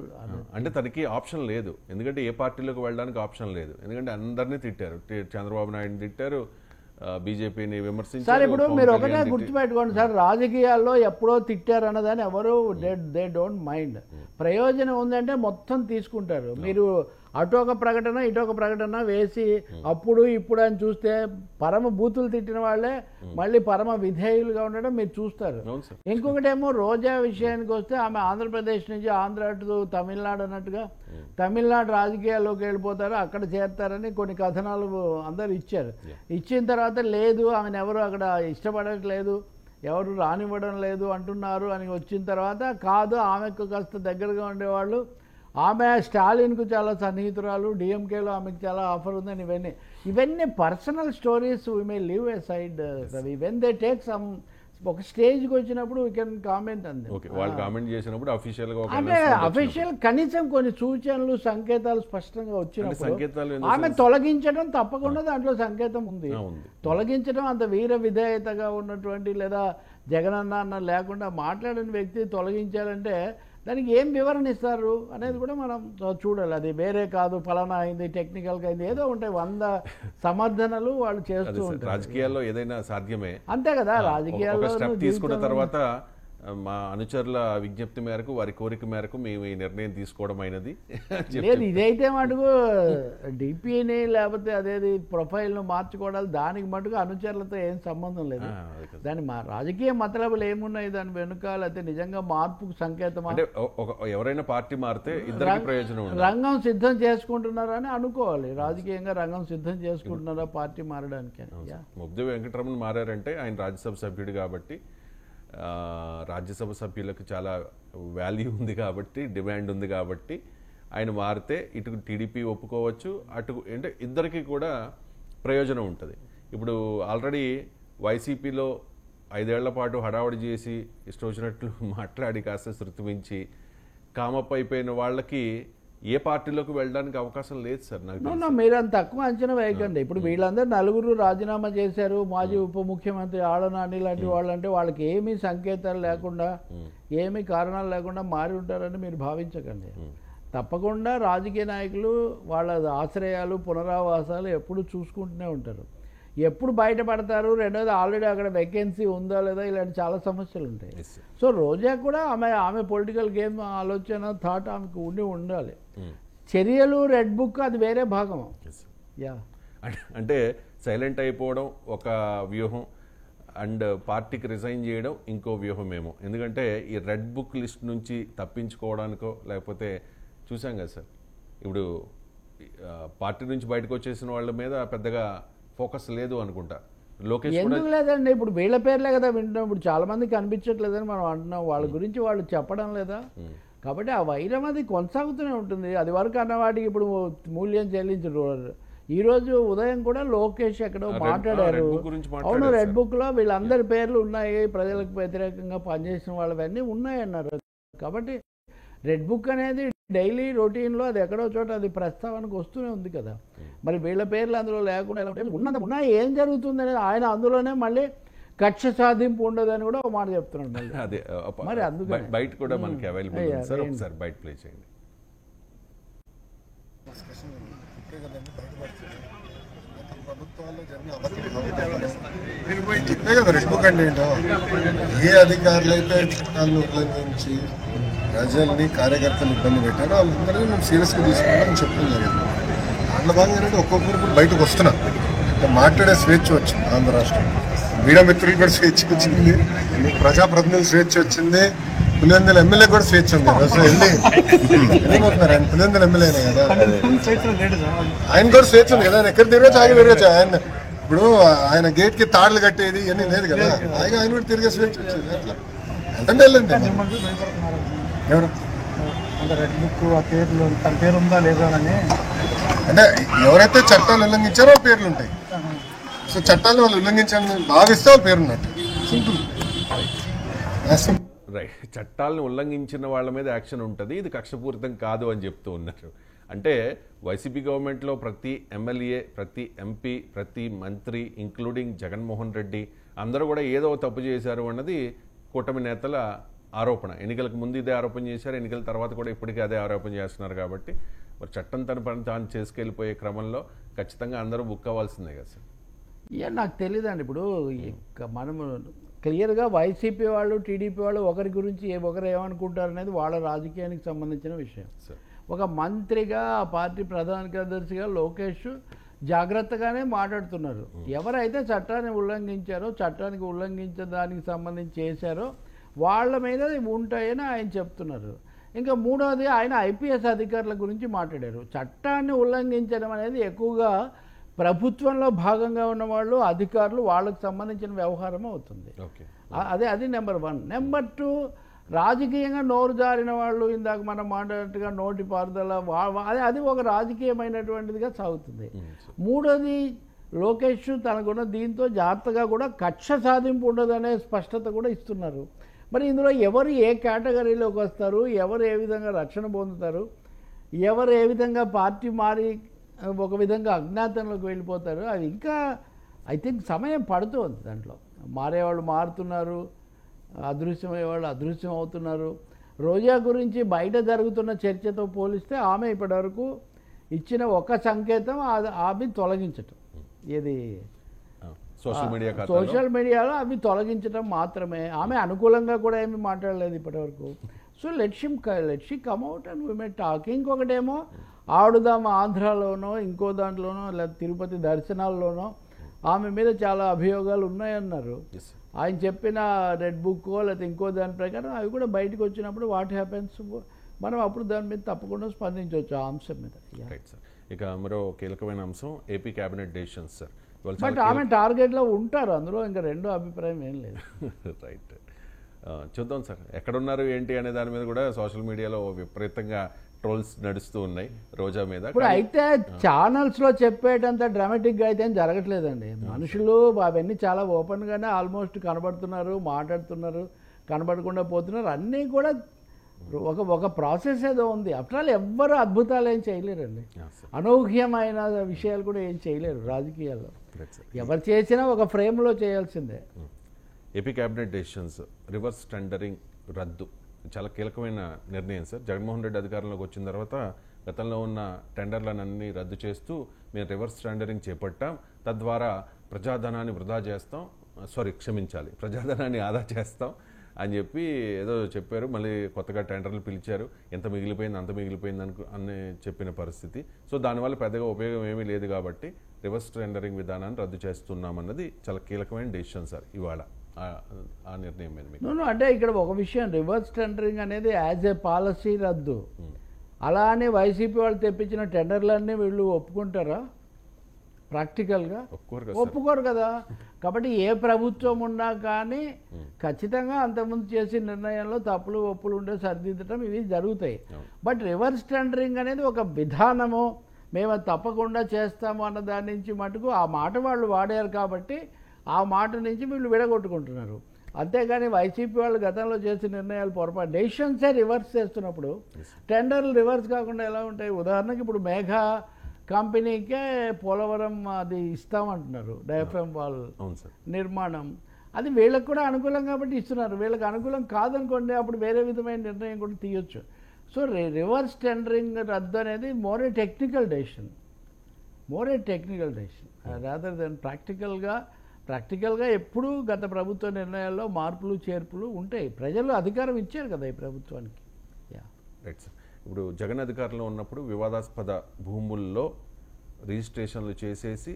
అంటే తనకి ఆప్షన్ లేదు, ఎందుకంటే ఏ పార్టీలోకి వెళ్ళడానికి ఆప్షన్ లేదు. ఎందుకంటే అందరినీ తిట్టారు, చంద్రబాబు నాయుడుని తిట్టారు, బీజేపీని విమర్శించారు. సార్ ఇప్పుడు మీరు ఒకటే గుర్తుపెట్టుకోండి సార్, రాజకీయాల్లో ఎప్పుడో తిట్టారు అన్నదాన్ని ఎవరు దే డోంట్ మైండ్. ప్రయోజనం ఉందంటే మొత్తం తీసుకుంటారు. మీరు అటు ఒక ప్రకటన ఇటు ఒక ప్రకటన వేసి అప్పుడు ఇప్పుడు అని చూస్తే పరమ బూతులు తిట్టిన వాళ్ళే మళ్ళీ పరమ విధేయులుగా ఉండడం మీరు చూస్తారు. ఇంకొకటేమో రోజా విషయానికి వస్తే ఆమె ఆంధ్రప్రదేశ్ నుంచి ఆంధ్ర టు తమిళనాడు అన్నట్టుగా తమిళనాడు రాజకీయాల్లోకి వెళ్ళిపోతారు, అక్కడ చేరతారని కొన్ని కథనాలు అందరు ఇచ్చారు. ఇచ్చిన తర్వాత లేదు ఆమెను ఎవరు అక్కడ ఇష్టపడట్లేదు, ఎవరు రానివ్వడం లేదు అంటున్నారు అని వచ్చిన తర్వాత కాదు ఆమెకు కాస్త దగ్గరగా ఉండేవాళ్ళు, ఆమె స్టాలిన్కు చాలా సన్నిహితురాలు, డిఎంకేలో ఆమెకు చాలా ఆఫర్ ఉందని ఇవన్నీ personal stories we may leave a side Ravi. When they take some ఒక స్టేజ్కి వచ్చినప్పుడు వీ కెన్ కామెంట్ అంది. వాళ్ళు కామెంట్ చేసినప్పుడు అంటే అఫీషియల్ కనీసం కొన్ని సూచనలు సంకేతాలు స్పష్టంగా వచ్చినప్పుడు ఆమె తొలగించడం తప్పకుండా దాంట్లో సంకేతం ఉంది. తొలగించడం అంత వీర విధేయతగా ఉన్నటువంటి లేదా జగనన్న అన్న లేకుండా మాట్లాడిన వ్యక్తి తొలగించాలంటే దానికి ఏం వివరణ ఇస్తారు అనేది కూడా మనం చూడాలి. అది వేరే కాదు, ఫలానా అయింది, టెక్నికల్గా అయింది, ఏదో ఉంటాయి 100 సమర్థనలు వాళ్ళు చేస్తూ ఉంటారు. రాజకీయాల్లో ఏదైనా సాధ్యమే, అంతే కదా. రాజకీయాల్లో తీసుకున్న తర్వాత మా అనుచరుల విజ్ఞప్తి మేరకు, వారి కోరిక మేరకు మేము ఈ నిర్ణయం తీసుకోవడం అయినది లేదు. ఇదైతే మటుకు డిపిని లేకపోతే అదేది ప్రొఫైల్ను మార్చుకోవడాలు దానికి మటుకు అనుచరులతో ఏం సంబంధం లేదు. దాని మా రాజకీయ మతలబులు ఏమున్నాయి దాని వెనుక, లేకపోతే నిజంగా మార్పుకు సంకేతం. అంటే ఎవరైనా పార్టీ మారితే ఇద్దరికి ప్రయోజనం. రంగం సిద్ధం చేసుకుంటున్నారని అనుకోవాలి. రాజకీయంగా రంగం సిద్ధం చేసుకుంటున్నారా పార్టీ మారడానికి? ముగ్ధ వెంకటరమణ మారారంటే ఆయన రాజ్యసభ సభ్యుడు కాబట్టి, రాజ్యసభ సభ్యులకు చాలా వాల్యూ ఉంది కాబట్టి, డిమాండ్ ఉంది కాబట్టి ఆయన మారితే ఇటు టీడీపీ ఒప్పుకోవచ్చు, అటు అంటే ఇద్దరికి కూడా ప్రయోజనం ఉంటుంది. ఇప్పుడు ఆల్రెడీ వైసీపీలో 5 ఏళ్ల పాటు హడావడి చేసి ఇష్టం వచ్చినట్లు మాట్లాడి కాస్త శృతిమించి కామప్ అయిపోయిన వాళ్ళకి ఏ పార్టీలోకి వెళ్ళడానికి అవకాశం లేదు సార్. నాకు మీరు అంత తక్కువ అంచనా వేయకండి. ఇప్పుడు వీళ్ళందరూ 4 రాజీనామా చేశారు, మాజీ ఉప ముఖ్యమంత్రి ఆళ్ళనాని లాంటి వాళ్ళు, అంటే వాళ్ళకి ఏమీ సంకేతాలు లేకుండా ఏమీ కారణాలు లేకుండా మారి ఉంటారని మీరు భావించకండి. తప్పకుండా రాజకీయ నాయకులు వాళ్ళ ఆశ్రయాలు పునరావాసాలు ఎప్పుడు చూసుకుంటూనే ఉంటారు. ఎప్పుడు బయటపడతారు, రెండోది ఆల్రెడీ అక్కడ వేకెన్సీ ఉందా లేదా, ఇలాంటి చాలా సమస్యలు ఉంటాయి. సో రోజా కూడా ఆమె పొలిటికల్ గేమ్ ఆలోచన థాట్ ఆమెకు ఉండాలి. చర్యలు రెడ్ బుక్ అది వేరే భాగం. అంటే సైలెంట్ అయిపోవడం ఒక వ్యూహం, అండ్ పార్టీకి రిజైన్ చేయడం ఇంకో వ్యూహమేమో. ఎందుకంటే ఈ రెడ్ బుక్ లిస్ట్ నుంచి తప్పించుకోవడానికో లేకపోతే చూసాం కదా సార్, ఇప్పుడు పార్టీ నుంచి బయటకు వచ్చేసిన వాళ్ళ మీద పెద్దగా ఫోకస్ లేదు అనుకుంటా. లోకేష్ ఎందుకు లేదండి, ఇప్పుడు వీళ్ళ పేర్లే కదా వింటున్నాం. ఇప్పుడు చాలా మంది కనిపించట్లేదని మనం అంటున్నాం, వాళ్ళ గురించి వాళ్ళు చెప్పడం లేదా. కాబట్టి ఆ వైరం అది కొనసాగుతూనే ఉంటుంది. అది వరకు అన్న వాటికి ఇప్పుడు మూల్యం చెల్లించరు. ఈ రోజు ఉదయం కూడా లోకేష్ ఎక్కడో మాట్లాడారు. రెడ్ బుక్ గురించి అవును, మాట్లాడారు రెడ్ సార్. బుక్ లో వీళ్ళందరి పేర్లు ఉన్నాయి, ప్రజలకు వ్యతిరేకంగా పనిచేసిన వాళ్ళవన్నీ ఉన్నాయన్నారు. కాబట్టి రెడ్ బుక్ అనేది డైలీ రొటీన్లో అది ఎక్కడో చోట అది ప్రస్తావనకు వస్తూనే ఉంది కదా. మరి వీళ్ళ పేర్లు అందులో లేకుండా ఎలా ఉంటాయి? ఉన్నా ఏం జరుగుతుంది అనేది ఆయన అందులోనే మళ్ళీ కక్ష సాధింపు ఉండదని కూడా ఒక మాట చెప్తున్నాడు మళ్ళీ. అదే మరి అందుకనే. బయట కూడా మనకి అవైలబుల్ అయ్యా, ఉంది సార్, ఏంటి? ఒకసారి బయట ప్లే చేయండి. ప్రభుత్వాల్లో జరిగిన చెప్పే కదా రెడ్ బుక్ అంటే ఏంటో. ఏ అధికారులు అయితే చట్టాలను ఉల్లంఘించి ప్రజల్ని కార్యకర్తలు ఇబ్బంది పెట్టారో వాళ్ళందరినీ మేము సీరియస్గా తీసుకుంటామని చెప్పడం జరిగింది. దాంట్లో భాగంగా ఒక్కొక్కరు కూడా బయటకు వస్తున్నారు. మాట్లాడే స్వేచ్ఛ వచ్చింది ఆంధ్ర రాష్ట్రం. మీడియా మిత్రులు కూడా స్వేచ్ఛ వచ్చింది, ప్రజాప్రతినిధులు స్వేచ్ఛ వచ్చింది, పులివెందుల ఎమ్మెల్యే కూడా స్వేచ్ఛ ఉంది. అసలు వెళ్ళి వెళ్ళిపోతున్నారు. ఆయన పులివెందుల ఎమ్మెల్యేనే కదా, ఆయన కూడా స్వేచ్ఛ ఉంది కదా. ఆయన ఎక్కడ తిరగచ్చు, ఆయన తిరగచ్చు. ఆయన ఇప్పుడు ఆయన గేట్ కి తాడులు కట్టేది ఇవన్నీ లేదు కదా, ఆయన కూడా తిరిగే స్వేచ్ఛ వచ్చింది. అట్లా అంటే వెళ్ళండి. ఎవరు రెడ్ బుక్ ఆ పేర్లు తన పేరు ఉందా లేదా అని అంటే ఎవరైతే చట్టాలు ఉల్లంఘించారో వాళ్ళ పేర్లు ఉంటాయి. సో చట్టాలు వాళ్ళు ఉల్లంఘించాలని భావిస్తే వాళ్ళ పేరు ఉన్నట్టు. సింపుల్. రైట్, చట్టాలను ఉల్లంఘించిన వాళ్ళ మీద యాక్షన్ ఉంటుంది, ఇది కక్షపూరితం కాదు అని చెప్తూ ఉన్నారు. అంటే వైసీపీ గవర్నమెంట్లో ప్రతి ఎమ్మెల్యే, ప్రతి ఎంపీ, ప్రతి మంత్రి ఇంక్లూడింగ్ జగన్మోహన్ రెడ్డి అందరూ కూడా ఏదో తప్పు చేశారు అన్నది కూటమి నేతల ఆరోపణ. ఎన్నికలకు ముందు ఇదే ఆరోపణ చేశారు, ఎన్నికల తర్వాత కూడా ఇప్పటికీ అదే ఆరోపణ చేస్తున్నారు. కాబట్టి మరి చట్టం తన పని తాను చేసుకెళ్ళిపోయే క్రమంలో ఖచ్చితంగా అందరూ బుక్ అవ్వాల్సిందే కదా సార్. నాకు తెలియదండి. ఇప్పుడు మనము క్లియర్గా వైసీపీ వాళ్ళు, టీడీపీ వాళ్ళు ఒకరి గురించి ఒకరు ఏమనుకుంటారు అనేది వాళ్ళ రాజకీయానికి సంబంధించిన విషయం. ఒక మంత్రిగా, ఆ పార్టీ ప్రధాన కార్యదర్శిగా లోకేష్ జాగ్రత్తగానే మాట్లాడుతున్నారు. ఎవరైతే చట్టాన్ని ఉల్లంఘించారో, చట్టానికి ఉల్లంఘించడానికి సంబంధించి చేశారో వాళ్ళ మీద ఉంటాయని ఆయన చెప్తున్నారు. ఇంకా మూడవది, ఆయన ఐపీఎస్ అధికారుల గురించి మాట్లాడారు. చట్టాన్ని ఉల్లంఘించడం అనేది ఎక్కువగా ప్రభుత్వంలో భాగంగా ఉన్నవాళ్ళు, అధికారులు, వాళ్ళకు సంబంధించిన వ్యవహారం అవుతుంది. అది నెంబర్ 1. నెంబర్ 2, రాజకీయంగా నోరు జారిన వాళ్ళు, ఇందాక మనం మాట్లాడినట్టుగా నోటి పారుదల, అది ఒక రాజకీయమైనటువంటిదిగా సాగుతుంది. మూడోది, లోకేష్ తనకున్న దీంతో జాగ్రత్తగా కూడా కక్ష సాధింపు ఉండదనే స్పష్టత కూడా ఇస్తున్నారు. మరి ఇందులో ఎవరు ఏ కేటగిరీలోకి వస్తారు, ఎవరు ఏ విధంగా రక్షణ పొందుతారు, ఎవరు ఏ విధంగా పార్టీ మారి ఒక విధంగా అజ్ఞాతంలోకి వెళ్ళిపోతారు, అది ఇంకా ఐ థింక్ సమయం పడుతుంది. దాంట్లో మారేవాళ్ళు మారుతున్నారు, అదృశ్యమయ్యేవాళ్ళు అదృశ్యం అవుతున్నారు. రోజా గురించి బయట జరుగుతున్న చర్చతో పోలిస్తే ఆమె ఇప్పటివరకు ఇచ్చిన ఒక సంకేతం ఆమె తొలగించటం, ఏది సోషల్ మీడియాలో అవి తొలగించడం మాత్రమే. ఆమె అనుకూలంగా కూడా ఏమీ మాట్లాడలేదు ఇప్పటివరకు. So let she come out and we may talk. ఇంకొకటేమో ఆడుదాం ఆంధ్రాలోనో, ఇంకో దాంట్లోనో, లేదా తిరుపతి దర్శనాల్లోనో ఆమె మీద చాలా అభియోగాలు ఉన్నాయన్నారు. ఆయన చెప్పిన రెడ్ బుక్ లేకపోతే ఇంకో దాని ప్రకారం అవి కూడా బయటకు వచ్చినప్పుడు వాట్ హ్యాపెన్స్, మనం అప్పుడు దాని మీద తప్పకుండా స్పందించవచ్చు ఆ అంశం మీద. ఇక మరో కీలకమైన అంశం AP cabinet decisions sir. But ఆమె టార్గెట్లో ఉంటారు, అందులో ఇంకా రెండో అభిప్రాయం ఏం లేదు. రైట్, చూద్దాం సార్ ఎక్కడున్నారు ఏంటి అనే దాని మీద కూడా సోషల్ మీడియాలో విపరీతంగా ట్రోల్స్ నడుస్తూ ఉన్నాయి రోజా మీద. ఇప్పుడు అయితే ఛానల్స్లో చెప్పేటంత డ్రామాటిక్గా అయితే ఏం జరగట్లేదండి. మనుషులు అవన్నీ చాలా ఓపెన్గానే ఆల్మోస్ట్ కనబడుతున్నారు, మాట్లాడుతున్నారు, కనబడకుండా పోతున్నారు. అన్నీ కూడా ఒక ప్రాసెస్ ఏదో ఉంది. ఆఫ్టర్ ఆల్ ఎవ్వరు అద్భుతాలు ఏం చేయలేరండి, అనూహ్యమైన విషయాలు కూడా ఏం చేయలేరు రాజకీయాల్లో. ఎవరు చేసినా ఒక ఫ్రేమ్లో చేయాల్సిందే. AP cabinet decisions, reverse tendering రద్దు చాలా కీలకమైన నిర్ణయం సార్. జగన్మోహన్ రెడ్డి అధికారంలోకి వచ్చిన తర్వాత గతంలో ఉన్న టెండర్లనన్నీ రద్దు చేస్తూ మేము రివర్స్ టెండరింగ్ చేపట్టాం, తద్వారా ప్రజాధనాన్ని వృధా చేస్తాం, ప్రజాధనాన్ని ఆదా చేస్తాం అని చెప్పి ఏదో చెప్పారు. మళ్ళీ కొత్తగా టెండర్లు పిలిచారు, ఎంత మిగిలిపోయింది అంత మిగిలిపోయింది అని చెప్పిన పరిస్థితి. సో దానివల్ల పెద్దగా ఉపయోగం ఏమీ లేదు కాబట్టి రివర్స్ టెండరింగ్ విధానాన్ని రద్దు చేస్తున్నామన్నది చాలా కీలకమైన డెసిషన్ సార్ ఇవాళ. ఆ నిర్ణయం మీద మీకు అంటే ఇక్కడ ఒక విషయం, రివర్స్ టెండరింగ్ అనేది యాజ్ ఏ పాలసీ రద్దు. అలానే వైసీపీ వాళ్ళు తెప్పించిన టెండర్లన్నీ వీళ్ళు ఒప్పుకుంటారా? ప్రాక్టికల్గా ఒప్పుకోరు కదా. కాబట్టి ఏ ప్రభుత్వం ఉన్నా కానీ ఖచ్చితంగా అంతకుముందు చేసిన నిర్ణయంలో తప్పులు ఒప్పులు ఉండే సరిదిద్దటం ఇవి జరుగుతాయి. బట్ రివర్స్ టెండరింగ్ అనేది ఒక విధానము, మేము అది తప్పకుండా చేస్తాము అన్న దాని నుంచి మటుకు ఆ మాట వాళ్ళు వాడారు కాబట్టి ఆ మాట నుంచి వీళ్ళు విడగొట్టుకుంటున్నారు. అంతేగాని వైసీపీ వాళ్ళు గతంలో చేసిన నిర్ణయాలు పొరపాటు డెసిషన్సే రివర్స్ చేస్తున్నప్పుడు టెండర్లు రివర్స్ కాకుండా ఎలా ఉంటాయి? ఉదాహరణకి ఇప్పుడు మేఘా కంపెనీకే పోలవరం అది ఇస్తామంటున్నారు, డయాఫ్రమ్ వాల్ నిర్మాణం. అది వీళ్ళకి కూడా అనుకూలం కాబట్టి ఇస్తున్నారు. వీళ్ళకి అనుకూలం కాదనుకోండి, అప్పుడు వేరే విధమైన నిర్ణయం కూడా తీయొచ్చు. సో రివర్స్ టెండరింగ్ రద్దు అనేది more a technical decision rather than ప్రాక్టికల్గా ఎప్పుడూ గత ప్రభుత్వ నిర్ణయాల్లో మార్పులు చేర్పులు ఉంటాయి. ప్రజలు అధికారం ఇచ్చారు కదా ఈ ప్రభుత్వానికి. Right sir. ఇప్పుడు జగన్ అధికారంలో ఉన్నప్పుడు వివాదాస్పద భూముల్లో రిజిస్ట్రేషన్లు చేసేసి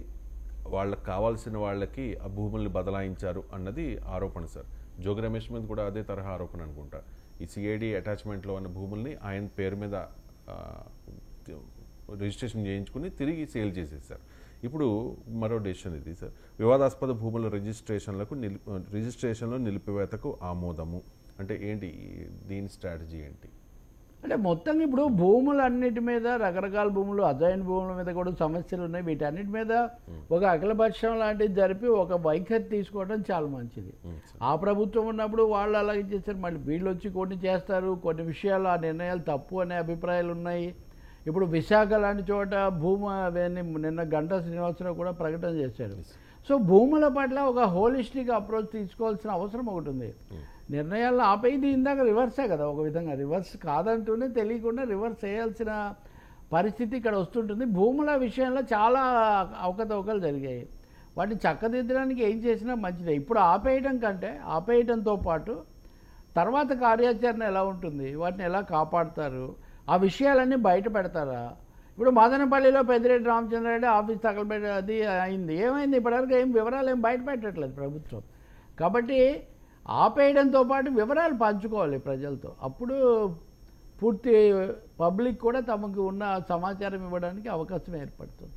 వాళ్ళకి కావాల్సిన వాళ్ళకి ఆ భూముల్ని బదలాయించారు అన్నది ఆరోపణ సార్. జోగి రమేష్ మీద కూడా అదే తరహా ఆరోపణ అనుకుంటా. ఈ సిఐడి అటాచ్మెంట్లో ఉన్న భూముల్ని ఆయన పేరు మీద రిజిస్ట్రేషన్ చేయించుకుని తిరిగి సేల్ చేసేసారు. ఇప్పుడు మరో డెసిషన్ ఇది సార్, వివాదాస్పద భూముల రిజిస్ట్రేషన్లో నిలిపివేతకు ఆమోదము అంటే ఏంటి, దీని స్ట్రాటజీ ఏంటి? అంటే మొత్తం ఇప్పుడు భూములన్నిటి మీద రకరకాల భూములు, అజైన్ భూముల మీద కూడా సమస్యలు ఉన్నాయి. వీటన్నిటి మీద ఒక అఖిలపక్షం లాంటిది జరిపి ఒక వైఖరి తీసుకోవడం చాలా మంచిది. ఆ ప్రభుత్వం ఉన్నప్పుడు వాళ్ళు అలాగే చేశారు, మళ్ళీ వీళ్ళు వచ్చి కొన్ని చేస్తారు. కొన్ని విషయాలు ఆ నిర్ణయాలు తప్పు అనే అభిప్రాయాలు ఉన్నాయి. ఇప్పుడు విశాఖ లాంటి చోట నిన్న గంటా శ్రీనివాసరావు కూడా ప్రకటన చేశారు. సో భూముల పట్ల ఒక హోలిస్టిక్ అప్రోచ్ తీసుకోవాల్సిన అవసరం ఒకటి ఉంది. నిర్ణయాలను ఆపేది ఇందాక రివర్సే కదా, ఒక విధంగా రివర్స్ కాదంటూనే తెలియకుండా రివర్స్ చేయాల్సిన పరిస్థితి ఇక్కడ వస్తుంటుంది. భూముల విషయంలో చాలా అవకతవకలు జరిగాయి. వాటిని చక్కదిద్దడానికి ఏం చేసినా మంచిదే. ఇప్పుడు ఆపేయడం కంటే ఆపేయడంతో పాటు తర్వాత కార్యాచరణ ఎలా ఉంటుంది, వాటిని ఎలా కాపాడుతారు, ఆ విషయాలన్నీ బయట పెడతారా? ఇప్పుడు మదనపల్లిలో పెద్దిరెడ్డి రామచంద్రారెడ్డి ఆఫీస్ తగలబెట్టి అది అయింది, ఏమైంది? ఇప్పటివరకు ఏం వివరాలు ఏం బయట పెట్టట్లేదు ప్రభుత్వం. కాబట్టి ఆపేయడంతో పాటు వివరాలు పంచుకోవాలి ప్రజలతో. అప్పుడు పూర్తి పబ్లిక్ కూడా తమకు ఉన్న సమాచారం ఇవ్వడానికి అవకాశం ఏర్పడుతుంది.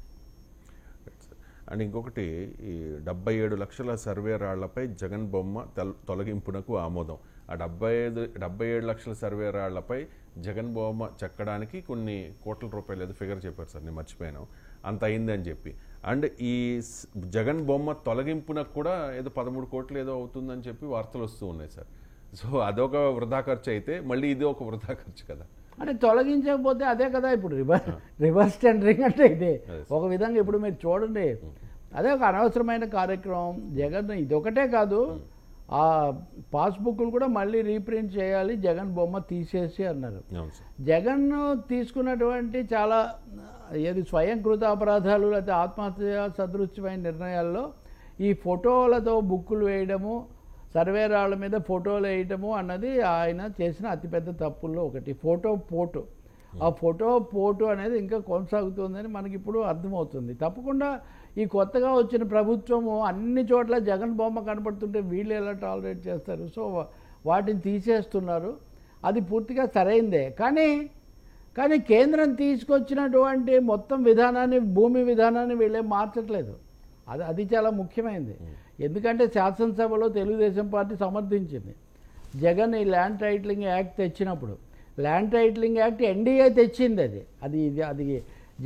అండ్ ఇంకొకటి, ఈ 77 లక్షల సర్వే రాళ్లపై జగన్ బొమ్మ తొలగింపునకు ఆమోదం. ఆ 77 లక్షల సర్వే రాళ్లపై జగన్ బొమ్మ చెక్కడానికి కొన్ని కోట్ల రూపాయలు ఏదో ఫిగర్ చెప్పారు సార్, నేను మర్చిపోయాను, అంత అయిందని చెప్పి. అండ్ ఈ జగన్ బొమ్మ తొలగింపునకు కూడా ఏదో 13 కోట్లు ఏదో అవుతుందని చెప్పి వార్తలు వస్తూ ఉన్నాయి సార్. సో అదొక వృధా ఖర్చు అయితే మళ్ళీ ఇది ఒక వృధా ఖర్చు కదా. అంటే తొలగించకపోతే అదే కదా ఇప్పుడు రివర్స్ టెండరింగ్ అంటే ఇదే ఒక విధంగా. ఇప్పుడు మీరు చూడండి, అదే ఒక అనవసరమైన కార్యక్రమం. జగన్ ఇదొకటే కాదు, ఆ పాస్బుక్లు కూడా మళ్ళీ రీప్రింట్ చేయాలి, జగన్ బొమ్మ తీసేసి అన్నారు. జగన్ తీసుకున్నటువంటి చాలా స్వయం కృత అపరాధాలు లేకపోతే ఆత్మహత్య సదృశ్యమైన నిర్ణయాల్లో ఈ ఫోటోలతో బుక్కులు వేయడము, సర్వే రాళ్ల మీద ఫోటోలు వేయటము అన్నది ఆయన చేసిన అతిపెద్ద తప్పుల్లో ఒకటి. ఆ ఫోటో పోటు అనేది ఇంకా కొనసాగుతుందని మనకి ఇప్పుడు అర్థమవుతుంది. తప్పకుండా ఈ కొత్తగా వచ్చిన ప్రభుత్వము అన్ని చోట్ల జగన్ బొమ్మ కనపడుతుంటే వీళ్ళు ఎలా టాలరేట్ చేస్తారు? సో వాటిని తీసేస్తున్నారు. అది పూర్తిగా సరైందే. కానీ కేంద్రం తీసుకొచ్చినటువంటి మొత్తం విధానాన్ని, భూమి విధానాన్ని వీళ్ళేం మార్చట్లేదు. అది చాలా ముఖ్యమైనది. ఎందుకంటే శాసనసభలో తెలుగుదేశం పార్టీ సమర్థించింది. జగన్ ఈ ల్యాండ్ టైటిలింగ్ యాక్ట్ తెచ్చినప్పుడు, ల్యాండ్ టైటిలింగ్ యాక్ట్ ఎన్డీఏ తెచ్చింది. అది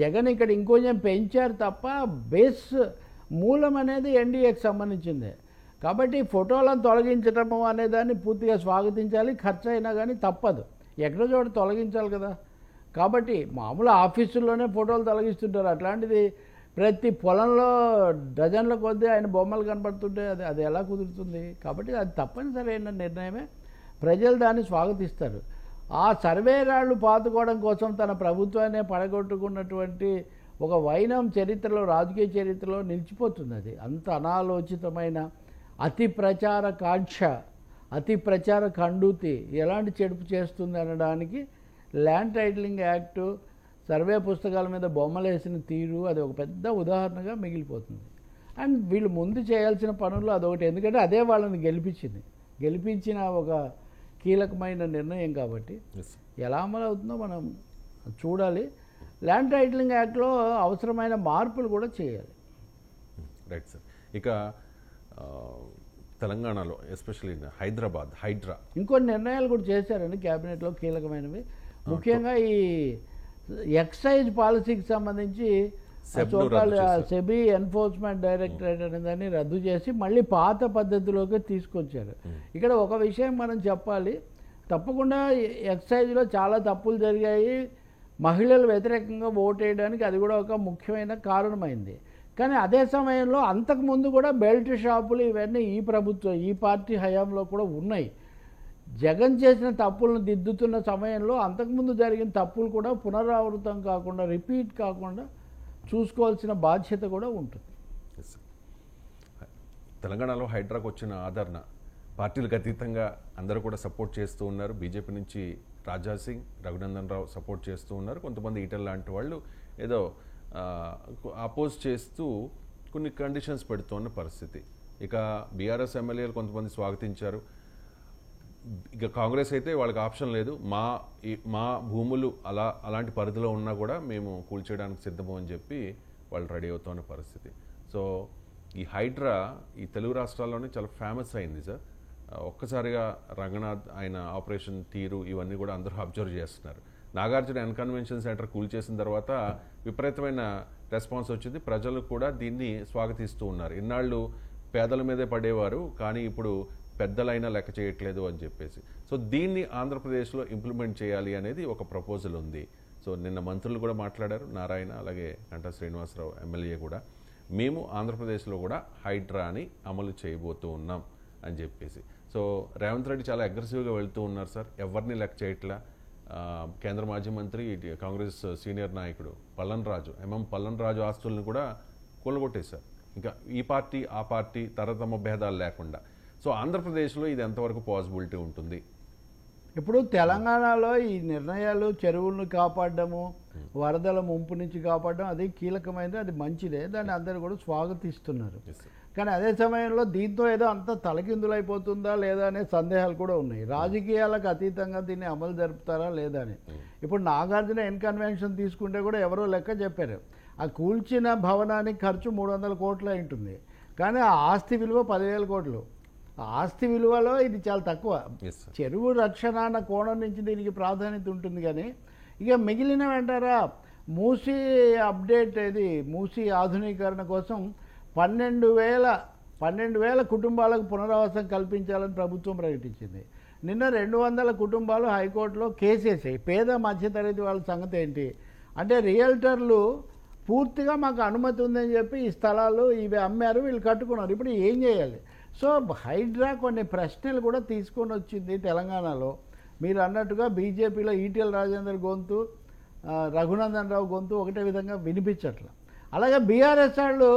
జగన్ ఇక్కడ ఇంకొంచెం పెంచారు తప్ప బేస్ మూలం అనేది ఎన్డీఏకి సంబంధించిందే. కాబట్టి ఫోటోలను తొలగించడము అనేదాన్ని పూర్తిగా స్వాగతించాలి. ఖర్చు అయినా కానీ తప్పదు, ఎక్కడో చోట తొలగించాలి కదా. కాబట్టి మామూలు ఆఫీసుల్లోనే ఫోటోలు తొలగిస్తుంటారు, అట్లాంటిది ప్రతి పొలంలో డజన్ల కొద్దీ ఆయన బొమ్మలు కనపడుతుంటే అది ఎలా కుదురుతుంది? కాబట్టి అది తప్పనిసరైన నిర్ణయమే. ప్రజలు దాన్ని స్వాగతిస్తారు. ఆ సర్వే రాళ్ళు పాతుకోవడం కోసం తన ప్రభుత్వాన్ని పడగొట్టుకున్నటువంటి ఒక వైనం చరిత్రలో, రాజకీయ చరిత్రలో నిలిచిపోతుంది. అది అంత అనాలోచితమైన అతి ప్రచార కాంక్ష, అతి ప్రచార ఖండూతి ఎలాంటి చెడుపు చేస్తుంది అనడానికి ల్యాండ్ టైటిలింగ్ యాక్టు, సర్వే పుస్తకాల మీద బొమ్మలు వేసిన తీరు అది ఒక పెద్ద ఉదాహరణగా మిగిలిపోతుంది. అండ్ వీళ్ళు ముందు చేయాల్సిన పనులు అదొకటి. ఎందుకంటే అదే వాళ్ళని గెలిపించిన ఒక కీలకమైన నిర్ణయం కాబట్టి ఎలా అమలు అవుతుందో మనం చూడాలి. ల్యాండ్ టైటిలింగ్ యాక్ట్లో అవసరమైన మార్పులు కూడా చేయాలి. Right sir. ఇక తెలంగాణలో ఎస్పెషల్లీ హైడ్రా ఇంకొన్ని నిర్ణయాలు కూడా చేశారండి క్యాబినెట్లో కీలకమైనవి. ముఖ్యంగా ఈ ఎక్సైజ్ పాలసీకి సంబంధించి సెబ్ను రద్దు చేశారు. సెబీ ఎన్ఫోర్స్మెంట్ డైరెక్టరేట్ అనే దాన్ని రద్దు చేసి మళ్ళీ పాత పద్ధతిలోకి తీసుకొచ్చారు. ఇక్కడ ఒక విషయం మనం చెప్పాలి, తప్పకుండా ఎక్సైజ్లో చాలా తప్పులు జరిగాయి, మహిళలు వ్యతిరేకంగా ఓటు వేయడానికి అది కూడా ఒక ముఖ్యమైన కారణమైంది. కానీ అదే సమయంలో అంతకుముందు కూడా బెల్ట్ షాపులు ఇవన్నీ ఈ ప్రభుత్వం ఈ పార్టీ హయాంలో కూడా ఉన్నాయి. జగన్ చేసిన తప్పులను దిద్దుతున్న సమయంలో అంతకుముందు జరిగిన తప్పులు కూడా పునరావృతం కాకుండా రిపీట్ కాకుండా చూసుకోవాల్సిన బాధ్యత కూడా ఉంటుంది. Yes, sir. తెలంగాణలో హైడ్రాకు వచ్చిన ఆదరణ పార్టీలకు అతీతంగా అందరూ కూడా సపోర్ట్ చేస్తూ ఉన్నారు. బీజేపీ నుంచి రాజా సింగ్, రఘునందన్ రావు సపోర్ట్ చేస్తూ ఉన్నారు. కొంతమంది ఈటెల లాంటి వాళ్ళు ఏదో అపోజ్ చేస్తూ కొన్ని కండిషన్స్ పెడుతున్న పరిస్థితి. ఇక బీఆర్ఎస్ ఎమ్మెల్యేలు కొంతమంది స్వాగతించారు. ఇక కాంగ్రెస్ అయితే వాళ్ళకి ఆప్షన్ లేదు, మా భూములు అలాంటి పరిధిలో ఉన్నా కూడా మేము కూల్చేయడానికి సిద్ధము అని చెప్పి వాళ్ళు రెడీ అవుతున్న పరిస్థితి. సో ఈ హైడ్రా ఈ తెలుగు రాష్ట్రాల్లోనే చాలా ఫేమస్ అయింది సార్. ఒక్కసారిగా రంగనాథ్ ఆయన ఆపరేషన్ తీరు ఇవన్నీ కూడా అందరూ అబ్జర్వ్ చేస్తున్నారు. నాగార్జున కన్వెన్షన్ సెంటర్ కూల్చేసిన తర్వాత విపరీతమైన రెస్పాన్స్ వచ్చింది. ప్రజలు కూడా దీన్ని స్వాగతిస్తూ ఉన్నారు. ఇన్నాళ్ళు పేదల మీదే పడేవారు, కానీ ఇప్పుడు పెద్దలైనా లెక్క చేయట్లేదు అని చెప్పేసి. సో దీన్ని ఆంధ్రప్రదేశ్లో ఇంప్లిమెంట్ చేయాలి అనేది ఒక ప్రపోజల్ ఉంది. సో నిన్న మంత్రులు కూడా మాట్లాడారు, నారాయణ అలాగే గంటా శ్రీనివాసరావు ఎమ్మెల్యే కూడా, మేము ఆంధ్రప్రదేశ్లో కూడా హైడ్రాని అమలు చేయబోతూ ఉన్నాం అని చెప్పేసి. సో రేవంత్ రెడ్డి చాలా అగ్రెసివ్గా వెళ్తూ ఉన్నారు సార్, ఎవరిని లెక్క చేయట్లా. కేంద్ర మాజీ మంత్రి కాంగ్రెస్ సీనియర్ నాయకుడు పల్లన్ రాజు ఆస్తులను కూడా కూలగొట్టేశారు. ఇంకా ఈ పార్టీ ఆ పార్టీ తరతమ భేదాలు లేకుండా. సో ఆంధ్రప్రదేశ్లో ఇది ఎంతవరకు పాసిబిలిటీ ఉంటుంది? ఇప్పుడు తెలంగాణలో ఈ నిర్ణయాలు చెరువులను కాపాడము, వరదల ముంపు నుంచి కాపాడడం అది కీలకమైనది, అది మంచిదే, దాన్ని అందరూ కూడా స్వాగతిస్తున్నారు. కానీ అదే సమయంలో దీంతో ఏదో అంత తలకిందులైపోతుందా లేదా అనే సందేహాలు కూడా ఉన్నాయి. రాజకీయాలకు అతీతంగా దీన్ని అమలు జరుపుతారా లేదా అని. ఇప్పుడు నాగార్జున కన్వెన్షన్ తీసుకుంటే కూడా ఎవరో లెక్క చెప్పారు, ఆ కూల్చిన భవనానికి ఖర్చు 300 కోట్లు ఉంటుంది, కానీ ఆ ఆస్తి విలువ 10,000 కోట్లు. ఆస్తి విలువలో ఇది చాలా తక్కువ. చెరువు రక్షణ అన్న కోణం నుంచి దీనికి ప్రాధాన్యత ఉంటుంది. కానీ ఇక మిగిలిన వెంటారా మూసీ అప్డేట్, ఇది మూసీ ఆధునీకరణ కోసం 12,000 కుటుంబాలకు పునరావాసం కల్పించాలని ప్రభుత్వం ప్రకటించింది. నిన్న 200 కుటుంబాలు హైకోర్టులో కేసేసాయి. పేద మధ్యతరగతి వాళ్ళ సంగతి ఏంటి అంటే, రియల్టర్లు పూర్తిగా మాకు అనుమతి ఉందని చెప్పి ఈ స్థలాలు ఇవి అమ్మారు, వీళ్ళు కట్టుకున్నారు. ఇప్పుడు ఏం చేయాలి? సో హైడ్రా కొన్ని ప్రశ్నలు కూడా తీసుకొని వచ్చింది తెలంగాణలో. మీరు అన్నట్టుగా బీజేపీలో ఈటెల రాజేందర్ గొంతు, రఘునందన్ రావు గొంతు ఒకటే విధంగా వినిపించట్ల. అలాగే బీఆర్ఎస్ వాళ్ళు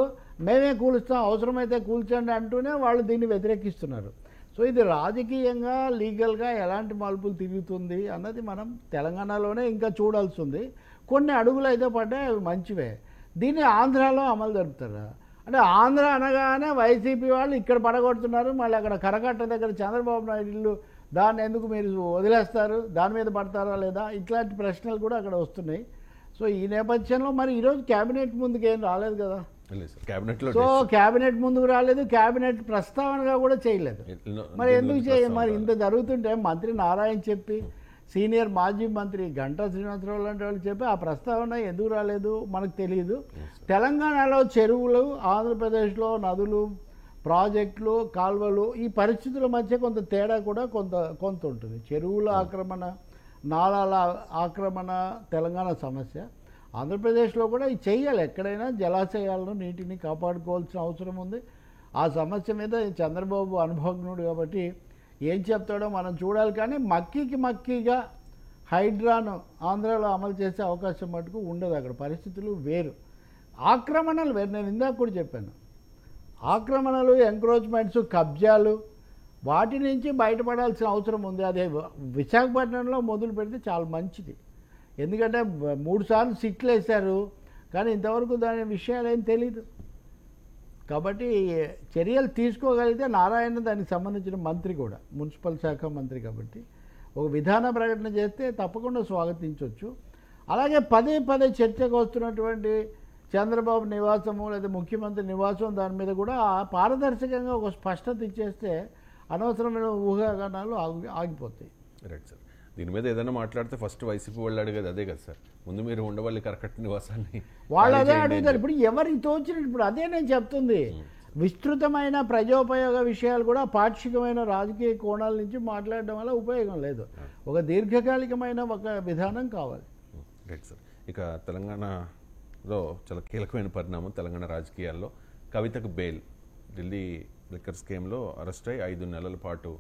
మేమే కూలుస్తాం, అవసరమైతే కూల్చండి అంటూనే వాళ్ళు దీన్ని వ్యతిరేకిస్తున్నారు. సో ఇది రాజకీయంగా లీగల్గా ఎలాంటి మలుపులు తిరుగుతుంది అన్నది మనం తెలంగాణలోనే ఇంకా చూడాల్సి ఉంది. కొన్ని అడుగులు అయితే పడ్డాయి, అవి మంచివే. దీన్ని ఆంధ్రాలో అమలు జరుపుతారా అంటే, ఆంధ్ర అనగానే వైసీపీ వాళ్ళు ఇక్కడ పడగొడుతున్నారు, మళ్ళీ అక్కడ కరకట్ట దగ్గర చంద్రబాబు నాయుడు ఇల్లు, దాన్ని ఎందుకు మీరు వదిలేస్తారు, దాని మీద పడతారా లేదా, ఇట్లాంటి ప్రశ్నలు కూడా అక్కడ వస్తున్నాయి. సో ఈ నేపథ్యంలో మరి ఈరోజు క్యాబినెట్ ముందుకు ఏం రాలేదు కదా. సో క్యాబినెట్ ముందుకు రాలేదు, క్యాబినెట్ ప్రస్తావనగా కూడా చేయలేదు. మరి ఎందుకు మరి ఇంత జరుగుతుంటే మంత్రి నారాయణ చెప్పి, సీనియర్ మాజీ మంత్రి గంటా శ్రీనివాసరావు లాంటి వాళ్ళు చెప్పి ఆ ప్రస్తావన ఎందుకు రాలేదు మనకు తెలియదు. తెలంగాణలో చెరువులు, ఆంధ్రప్రదేశ్లో నదులు, ప్రాజెక్టులు, కాల్వలు, ఈ పరిస్థితుల మధ్య కొంత తేడా కూడా కొంత ఉంటుంది. చెరువుల ఆక్రమణ, నాలాల ఆక్రమణ తెలంగాణ సమస్య. ఆంధ్రప్రదేశ్లో కూడా ఇది చేయాలి, ఎక్కడైనా జలాశయాలను నీటిని కాపాడుకోవాల్సిన అవసరం ఉంది. ఆ సమస్య మీద చంద్రబాబు అనుభవజ్ఞుడు కాబట్టి ఏం చెప్తాడో మనం చూడాలి. కానీ మక్కీగా హైడ్రాను ఆంధ్రాలో అమలు చేసే అవకాశం మటుకు ఉండదు. అక్కడ పరిస్థితులు వేరు, ఆక్రమణలు వేరు. నేను ఇందాక కూడా చెప్పాను, ఆక్రమణలు, ఎంక్రోచ్మెంట్స్, కబ్జాలు, వాటి నుంచి బయటపడాల్సిన అవసరం ఉంది. అదే విశాఖపట్నంలో మొదలు పెడితే చాలా మంచిది. ఎందుకంటే 3 సార్లు సిట్లు వేశారు, కానీ ఇంతవరకు దాని విషయాలు ఏం తెలీదు. కాబట్టి చర్యలు తీసుకోగలిగితే నారాయణ దానికి సంబంధించిన మంత్రి కూడా, మున్సిపల్ శాఖ మంత్రి కాబట్టి ఒక విధాన ప్రకటన చేస్తే తప్పకుండా స్వాగతించవచ్చు. అలాగే పదే చర్చకు వస్తున్నటువంటి చంద్రబాబు నివాసము లేదా ముఖ్యమంత్రి నివాసం, దాని మీద కూడా పారదర్శకంగా ఒక స్పష్టత ఇచ్చేస్తే అనవసరమైన ఊహాగానాలు ఆగిపోతాయి. Right sir. దీని మీద ఏదైనా మాట్లాడితే ఫస్ట్ వైసీపీ వాళ్ళు అడిగేది అదే కదా సార్, ముందు మీరు ఉండవల్లి కరకట్ట నివాసాన్ని వాళ్ళు ఖాళీ అదే చేయండి అని అడుగుతారు. ఇప్పుడు ఎవరికి తోచినట్టు, ఇప్పుడు అదే నేను చెప్తుంది, విస్తృతమైన ప్రజోపయోగ విషయాలు కూడా పాక్షికమైన రాజకీయ కోణాల నుంచి మాట్లాడడం వల్ల ఉపయోగం లేదు. ఒక దీర్ఘకాలికమైన ఒక విధానం కావాలి. Right sir. ఇక తెలంగాణలో చాలా కీలకమైన పరిణామం తెలంగాణ రాజకీయాల్లో కవితకు బెయిల్. ఢిల్లీ లిక్కర్ స్కీమ్లో అరెస్ట్ అయి 5 నెలల పాటు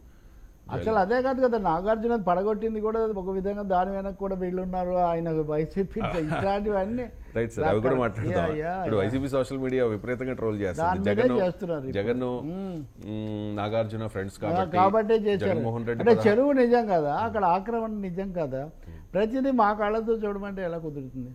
అసలు అదే కాదు కదా, నాగార్జున పడగొట్టింది కూడా ఒక విధంగా, దాని వెనక కూడా వీళ్ళు ఉన్నారు, ఆయన వైసీపీ ఇట్లాంటివన్నీ. రైట్ సార్, అవి కూడా మాట్లాడతాం. ఇప్పుడు వైసీపీ సోషల్ మీడియా విపరీతంగా ట్రోల్ చేస్తుంది. జగన్ నాగార్జున ఫ్రెండ్స్ కాబట్టే చేశారు. జగన్మోహన్ రెడ్డి అంటే చెరువు నిజం కదా, అక్కడ ఆక్రమణ నిజం కదా, ప్రతిదీ మా కళ్ళతో చూడమంటే ఎలా కుదురుతుంది?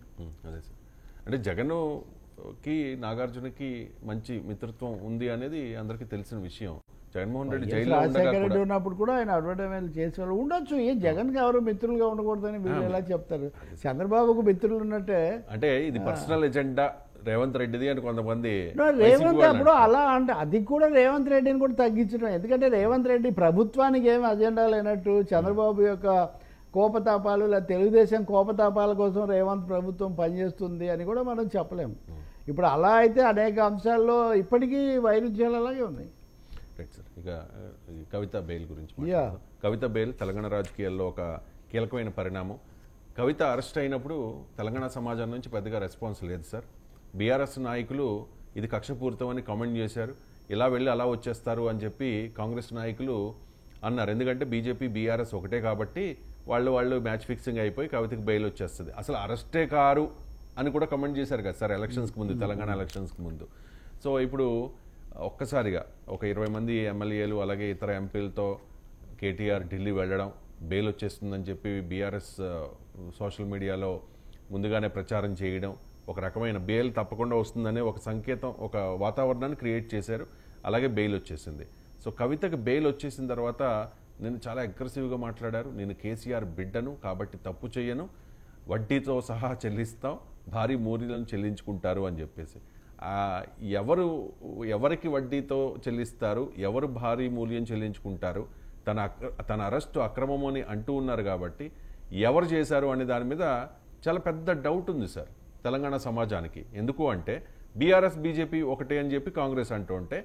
అదే సార్, అంటే జగన్కి నాగార్జునకి మంచి మిత్రత్వం ఉంది అనేది అందరికీ తెలిసిన విషయం. జగన్మోహన్ రెడ్డి జైల్లో రాజశేఖర రెడ్డి ఉన్నప్పుడు కూడా ఆయన అడ్వర్టైజ్మెంట్ చేసేవాళ్ళు ఉండొచ్చు. ఏ జగన్కి ఎవరు మిత్రులుగా ఉండకూడదని వీళ్ళు ఎలా చెప్తారు? చంద్రబాబుకు మిత్రులు ఉన్నట్టే. అంటే ఇది పర్సనల్ ఎజెండా రేవంత్ రెడ్డిది అని కొంతమంది రేవంత్ అప్పుడు అలా అంటే అది కూడా రేవంత్ రెడ్డిని కూడా తగ్గించడం. ఎందుకంటే రేవంత్ రెడ్డి ప్రభుత్వానికి ఏమి అజెండా లేనట్టు, చంద్రబాబు యొక్క కోపతాపాలు లేదా తెలుగుదేశం కోపతాపాల కోసం రేవంత్ ప్రభుత్వం పనిచేస్తుంది అని కూడా మనం చెప్పలేము. ఇప్పుడు అలా అయితే అనేక అంశాల్లో ఇప్పటికీ వైరుధ్యాలు అలాగే ఉన్నాయి. Right sir. ఇక కవిత బెయిల్ గురించి మాట్లాడదాం. కవిత బెయిల్ తెలంగాణ రాజకీయాల్లో ఒక కీలకమైన పరిణామం. కవిత అరెస్ట్ అయినప్పుడు తెలంగాణ సమాజం నుంచి పెద్దగా రెస్పాన్స్ లేదు సార్. బీఆర్ఎస్ నాయకులు ఇది కక్షపూరితం అని కామెంట్ చేశారు. ఇలా వెళ్ళి అలా వచ్చేస్తారు అని చెప్పి కాంగ్రెస్ నాయకులు అన్నారు. ఎందుకంటే బీజేపీ బీఆర్ఎస్ ఒకటే కాబట్టి వాళ్ళు మ్యాచ్ ఫిక్సింగ్ అయిపోయి కవితకి బెయిల్ వచ్చేస్తుంది, అసలు అరెస్టే కారు అని కూడా కామెంట్ చేశారు కదా సార్ ఎలక్షన్స్కి ముందు, తెలంగాణ ఎలక్షన్స్కి ముందు. సో ఇప్పుడు ఒక్కసారిగా ఒక 20 మంది ఎమ్మెల్యేలు అలాగే ఇతర ఎంపీలతో కేటీఆర్ ఢిల్లీ వెళ్ళడం, బెయిల్ వచ్చేస్తుందని చెప్పి బీఆర్ఎస్ సోషల్ మీడియాలో ముందుగానే ప్రచారం చేయడం, ఒక రకమైన బెయిల్ తప్పకుండా వస్తుందనే ఒక సంకేతం, ఒక వాతావరణాన్ని క్రియేట్ చేశారు. అలాగే బెయిల్ వచ్చేసింది. సో కవితకు బెయిల్ వచ్చేసిన తర్వాత నేను చాలా అగ్రెసివ్గా మాట్లాడారు. నేను కేసీఆర్ బిడ్డను కాబట్టి తప్పు చేయను, వడ్డీతో సహా చెల్లిస్తాం, భారీ మూరీలను చెల్లించుకుంటారు అని చెప్పేసి. ఎవరికి వడ్డీతో చెల్లిస్తారు, ఎవరు భారీ మూల్యం చెల్లించుకుంటారు, తన అరెస్టు అక్రమము అని అంటూ ఉన్నారు కాబట్టి ఎవరు చేశారు అనే దాని మీద చాలా పెద్ద డౌట్ ఉంది సార్ తెలంగాణ సమాజానికి. ఎందుకు అంటే బీఆర్ఎస్ బీజేపీ ఒకటే అని చెప్పి కాంగ్రెస్ అంటూ ఉంటే,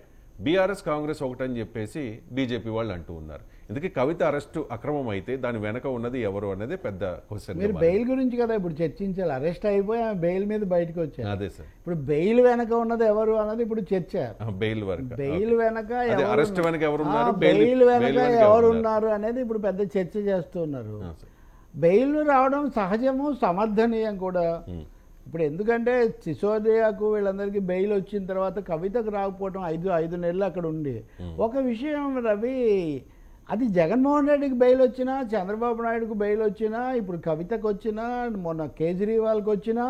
బీఆర్ఎస్ కాంగ్రెస్ ఒకటని చెప్పేసి బీజేపీ వాళ్ళు అంటూ ఉన్నారు. ఎందుకు కవిత అరెస్టు అక్రమం అయితే దాని వెనక ఉన్నది ఎవరు అనేది పెద్ద క్వశ్చన్. మీరు బెయిల్ గురించి కదా ఇప్పుడు చర్చించాలి. అరెస్ట్ అయిపోయి ఆమె బెయిల్ మీద బయటకు వచ్చారు. అదే సార్, ఇప్పుడు బెయిల్ వెనక ఉన్నది ఎవరు అన్నది ఇప్పుడు చర్చ. బెయిల్ వెనక, బెయిల్ వెనక అరెస్ట్ వెనక ఎవరున్నారు, బెయిల్ వెనక ఎవరున్నారు అనేది ఇప్పుడు పెద్ద చర్చ చేస్తున్నారు. బెయిల్ రావడం సహజము, సమర్థనీయం కూడా. ఇప్పుడు ఎందుకంటే సిసోదియాకు వీళ్ళందరికీ బెయిల్ వచ్చిన తర్వాత కవితకు రాకపోవడం 5 నెలలు అక్కడ ఉండి, ఒక విషయం రవి, అది జగన్మోహన్ రెడ్డికి బెయిల్ వచ్చినా, చంద్రబాబు నాయుడుకు బెయిల్ వచ్చినా, ఇప్పుడు కవితకు వచ్చినా, మొన్న కేజ్రీవాల్కి వచ్చినా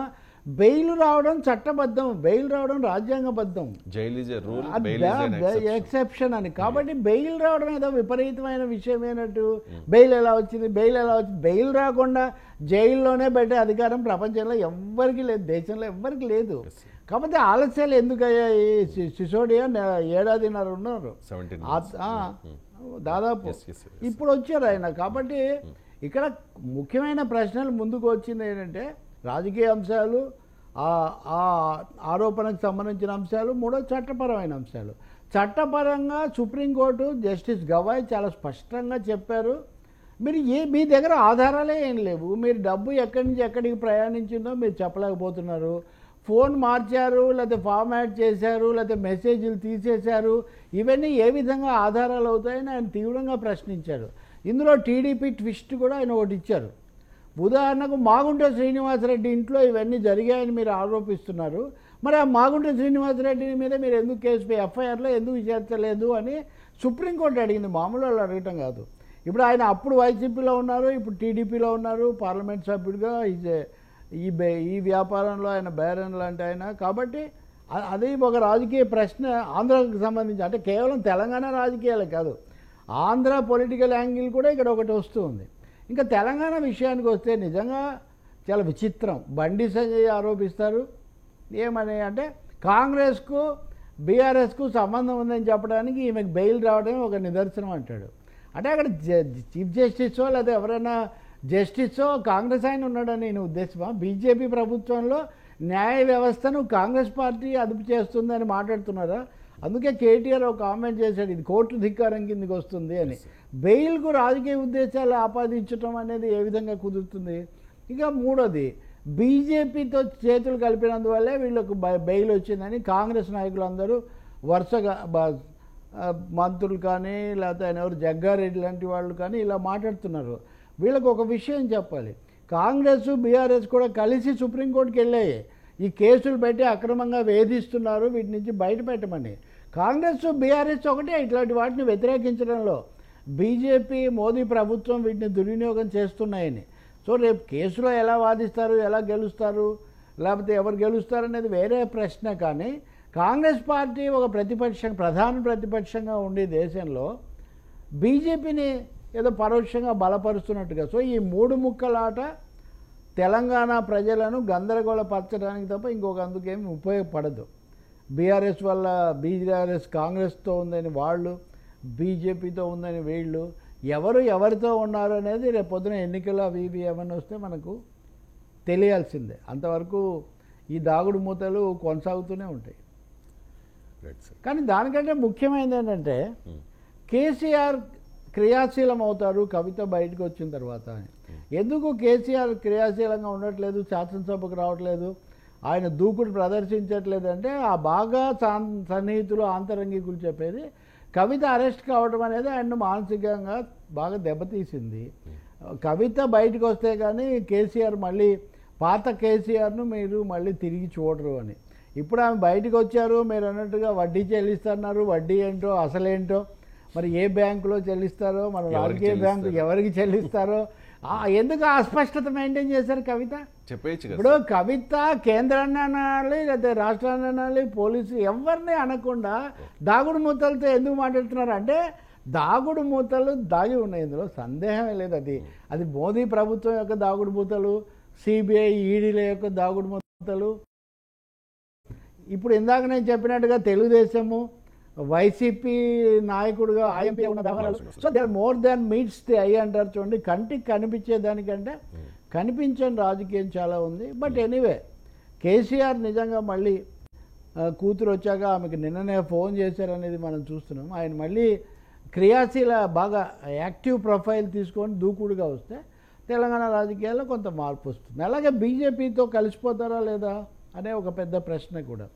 బెయిల్ రావడం చట్టబద్ధం, బెయిల్ రావడం రాజ్యాంగబద్ధం. ఎక్సెప్షన్ అని. కాబట్టి బెయిల్ రావడం ఏదో విపరీతమైన విషయం అయినట్టు. బెయిల్ ఎలా వచ్చింది, బెయిల్ రాకుండా జైల్లోనే పెట్టే అధికారం ప్రపంచంలో ఎవ్వరికి లేదు, దేశంలో ఎవ్వరికి లేదు. కాకపోతే ఆలస్యాలు ఎందుకు అయ్యాయి? సిసోడియా 1.5 ఏడాది ఉన్నారు దాదాపు, ఇప్పుడు వచ్చారు ఆయన. కాబట్టి ఇక్కడ ముఖ్యమైన ప్రశ్నలు ముందుకు వచ్చింది ఏంటంటే రాజకీయ అంశాలు, ఆ ఆరోపణకు సంబంధించిన అంశాలు, మూడో చట్టపరమైన అంశాలు. చట్టపరంగా సుప్రీంకోర్టు జస్టిస్ గవాయ్ చాలా స్పష్టంగా చెప్పారు, మీ దగ్గర ఆధారాలే ఏం లేవు, మీరు డబ్బు ఎక్కడి నుంచి ఎక్కడికి ప్రయాణించిందో మీరు చెప్పలేకపోతున్నారు, ఫోన్ మార్చారు, లేకపోతే ఫార్మాట్ చేశారు, లేకపోతే మెసేజ్లు తీసేశారు, ఇవన్నీ ఏ విధంగా ఆధారాలు అవుతాయని ఆయన తీవ్రంగా ప్రశ్నించారు. ఇందులో టీడీపీ ట్విస్ట్ కూడా ఆయన ఒకటి ఇచ్చారు. ఉదాహరణకు మాగుంట శ్రీనివాసరెడ్డి ఇంట్లో ఇవన్నీ జరిగాయని మీరు ఆరోపిస్తున్నారు, మరి ఆ మాగుంట శ్రీనివాసరెడ్డి మీద మీరు ఎందుకు కేసు ఎఫ్ఐఆర్లో ఎందుకు చేర్చలేదు అని సుప్రీంకోర్టు అడిగింది. మామూలు వాళ్ళు అడగటం కాదు. ఇప్పుడు ఆయన అప్పుడు వైసీపీలో ఉన్నారు, ఇప్పుడు టీడీపీలో ఉన్నారు, పార్లమెంట్ సభ్యుడిగా ఈ వ్యాపారంలో ఆయన బేరన్ లాంటి ఆయన. కాబట్టి అది ఒక రాజకీయ ప్రశ్న ఆంధ్రాకి సంబంధించి, అంటే కేవలం తెలంగాణ రాజకీయాలే కాదు, ఆంధ్ర పొలిటికల్ యాంగిల్ కూడా ఇక్కడ ఒకటి వస్తుంది. ఇంకా తెలంగాణ విషయానికి వస్తే నిజంగా చాలా విచిత్రం. బండి సంజయ్ ఆరోపిస్తారు ఏమని అంటే కాంగ్రెస్కు బీఆర్ఎస్కు సంబంధం ఉందని చెప్పడానికి ఈమెకు బెయిల్ రావడమే ఒక నిదర్శనం అంటాడు. అంటే అక్కడ చీఫ్ జస్టిస్ లేదా ఎవరైనా జస్టిస్ కాంగ్రెస్ ఆయన ఉన్నాడని నేను ఉద్దేశమా? బీజేపీ ప్రభుత్వంలో న్యాయ వ్యవస్థను కాంగ్రెస్ పార్టీ అదుపు చేస్తుందని మాట్లాడుతున్నారా? అందుకే కేటీఆర్ ఒక కామెంట్ చేశాడు, ఇది కోర్టు ధిక్కారం కిందకి వస్తుంది అని. బెయిల్కు రాజకీయ ఉద్దేశాలు ఆపాదించడం అనేది ఏ విధంగా కుదురుతుంది? ఇక మూడోది, బీజేపీతో చేతులు కలిపినందువల్లే వీళ్ళకు బెయిల్ వచ్చిందని కాంగ్రెస్ నాయకులందరూ వరుసగా మంత్రులు కానీ లేకపోతే ఆయన ఎవరు జగ్గారెడ్డి లాంటి వాళ్ళు కానీ ఇలా మాట్లాడుతున్నారు. వీళ్ళకు ఒక విషయం చెప్పాలి, కాంగ్రెస్ బీఆర్ఎస్ కూడా కలిసి సుప్రీంకోర్టుకి వెళ్ళాయి. ఈ కేసులు పెట్టి అక్రమంగా వేధిస్తున్నారు, వీటి నుంచి బయట పెట్టమని. కాంగ్రెస్ బీఆర్ఎస్ ఒకటే ఇట్లాంటి వాటిని వ్యతిరేకించడంలో, బీజేపీ మోదీ ప్రభుత్వం వీటిని దుర్వినియోగం చేస్తున్నాయని. సో రేపు కేసులో ఎలా వాదిస్తారు, ఎలా గెలుస్తారు, లేకపోతే ఎవరు గెలుస్తారు అనేది వేరే ప్రశ్న. కానీ కాంగ్రెస్ పార్టీ ఒక ప్రధాన ప్రతిపక్షంగా ఉండే దేశంలో బీజేపీని ఏదో పరోక్షంగా బలపరుస్తున్నట్టుగా. సో ఈ మూడు ముక్కలాట తెలంగాణ ప్రజలను గందరగోళపరచడానికి తప్ప ఇంకొక అందుకేమి ఉపయోగపడదు. బీఆర్ఎస్ వల్ల బీఆర్ఎస్ కాంగ్రెస్తో ఉందని వాళ్ళు, బీజేపీతో ఉందని వీళ్ళు, ఎవరితో ఉన్నారు అనేది రేపు పొద్దున ఎన్నికలు అవి ఇవి ఏమైనా వస్తే మనకు తెలియాల్సిందే. అంతవరకు ఈ దాగుడు మూతలు కొనసాగుతూనే ఉంటాయి. కానీ దానికంటే ముఖ్యమైనది ఏంటంటే కేసీఆర్ క్రియాశీలం అవుతారు కవిత బయటకు వచ్చిన తర్వాత. ఎందుకు కేసీఆర్ క్రియాశీలంగా ఉండట్లేదు, శాసనసభకు రావట్లేదు, ఆయన దూకుడు ప్రదర్శించట్లేదు అంటే ఆ బాగా సన్నిహితులు ఆంతరంగికులు చెప్పేది కవిత అరెస్ట్ కావడం అనేది ఆయన్ను మానసికంగా బాగా దెబ్బతీసింది. కవిత బయటకు వస్తే కానీ కేసీఆర్ మళ్ళీ పాత కేసీఆర్ను మీరు మళ్ళీ తిరిగి చూడరు అని. ఇప్పుడు ఆమె బయటకు వచ్చారు, మీరు అన్నట్టుగా వడ్డీ చెల్లిస్తున్నారు, వడ్డీ ఏంటో అసలేంటో మరి ఏ బ్యాంకులో చెల్లిస్తారో, మన రాజకీయ బ్యాంకు ఎవరికి చెల్లిస్తారో ఎందుకు అస్పష్టత మెయింటైన్ చేశారు కవిత? చెప్పేయచ్చు. ఇప్పుడు కవిత కేంద్రాన్ని అనాలి లేదా రాష్ట్రాన్ని అనాలి, పోలీసు ఎవరిని అనకుండా దాగుడు మూతలతో ఎందుకు మాట్లాడుతున్నారు అంటే దాగుడు మూతలు దాగి ఉన్నాయి, ఇందులో సందేహమే లేదు. అది మోదీ ప్రభుత్వం యొక్క దాగుడు మూతలు, సిబిఐ ఈడీల యొక్క దాగుడు మూతలు. ఇప్పుడు ఇందాక నేను చెప్పినట్టుగా తెలుగుదేశము వైసీపీ నాయకుడుగా ఐఎంపీ ఉన్న వ్యవహారాలు, so they are more than meets the eye అంటారు చూడండి. కంటికి కనిపించేదానికంటే కనిపించని రాజకీయం చాలా ఉంది. బట్ ఎనీవే కేసీఆర్ నిజంగా మళ్ళీ కూతురు వచ్చాక ఆమెకు నిన్ననే ఫోన్ చేశారనేది మనం చూస్తున్నాం. ఆయన మళ్ళీ క్రియాశీల బాగా యాక్టివ్ ప్రొఫైల్ తీసుకొని దూకుడుగా వస్తే తెలంగాణ రాజకీయాల్లో కొంత మార్పు వస్తుంది. అలాగే బీజేపీతో కలిసిపోతారా లేదా అనే ఒక పెద్ద ప్రశ్న కూడా.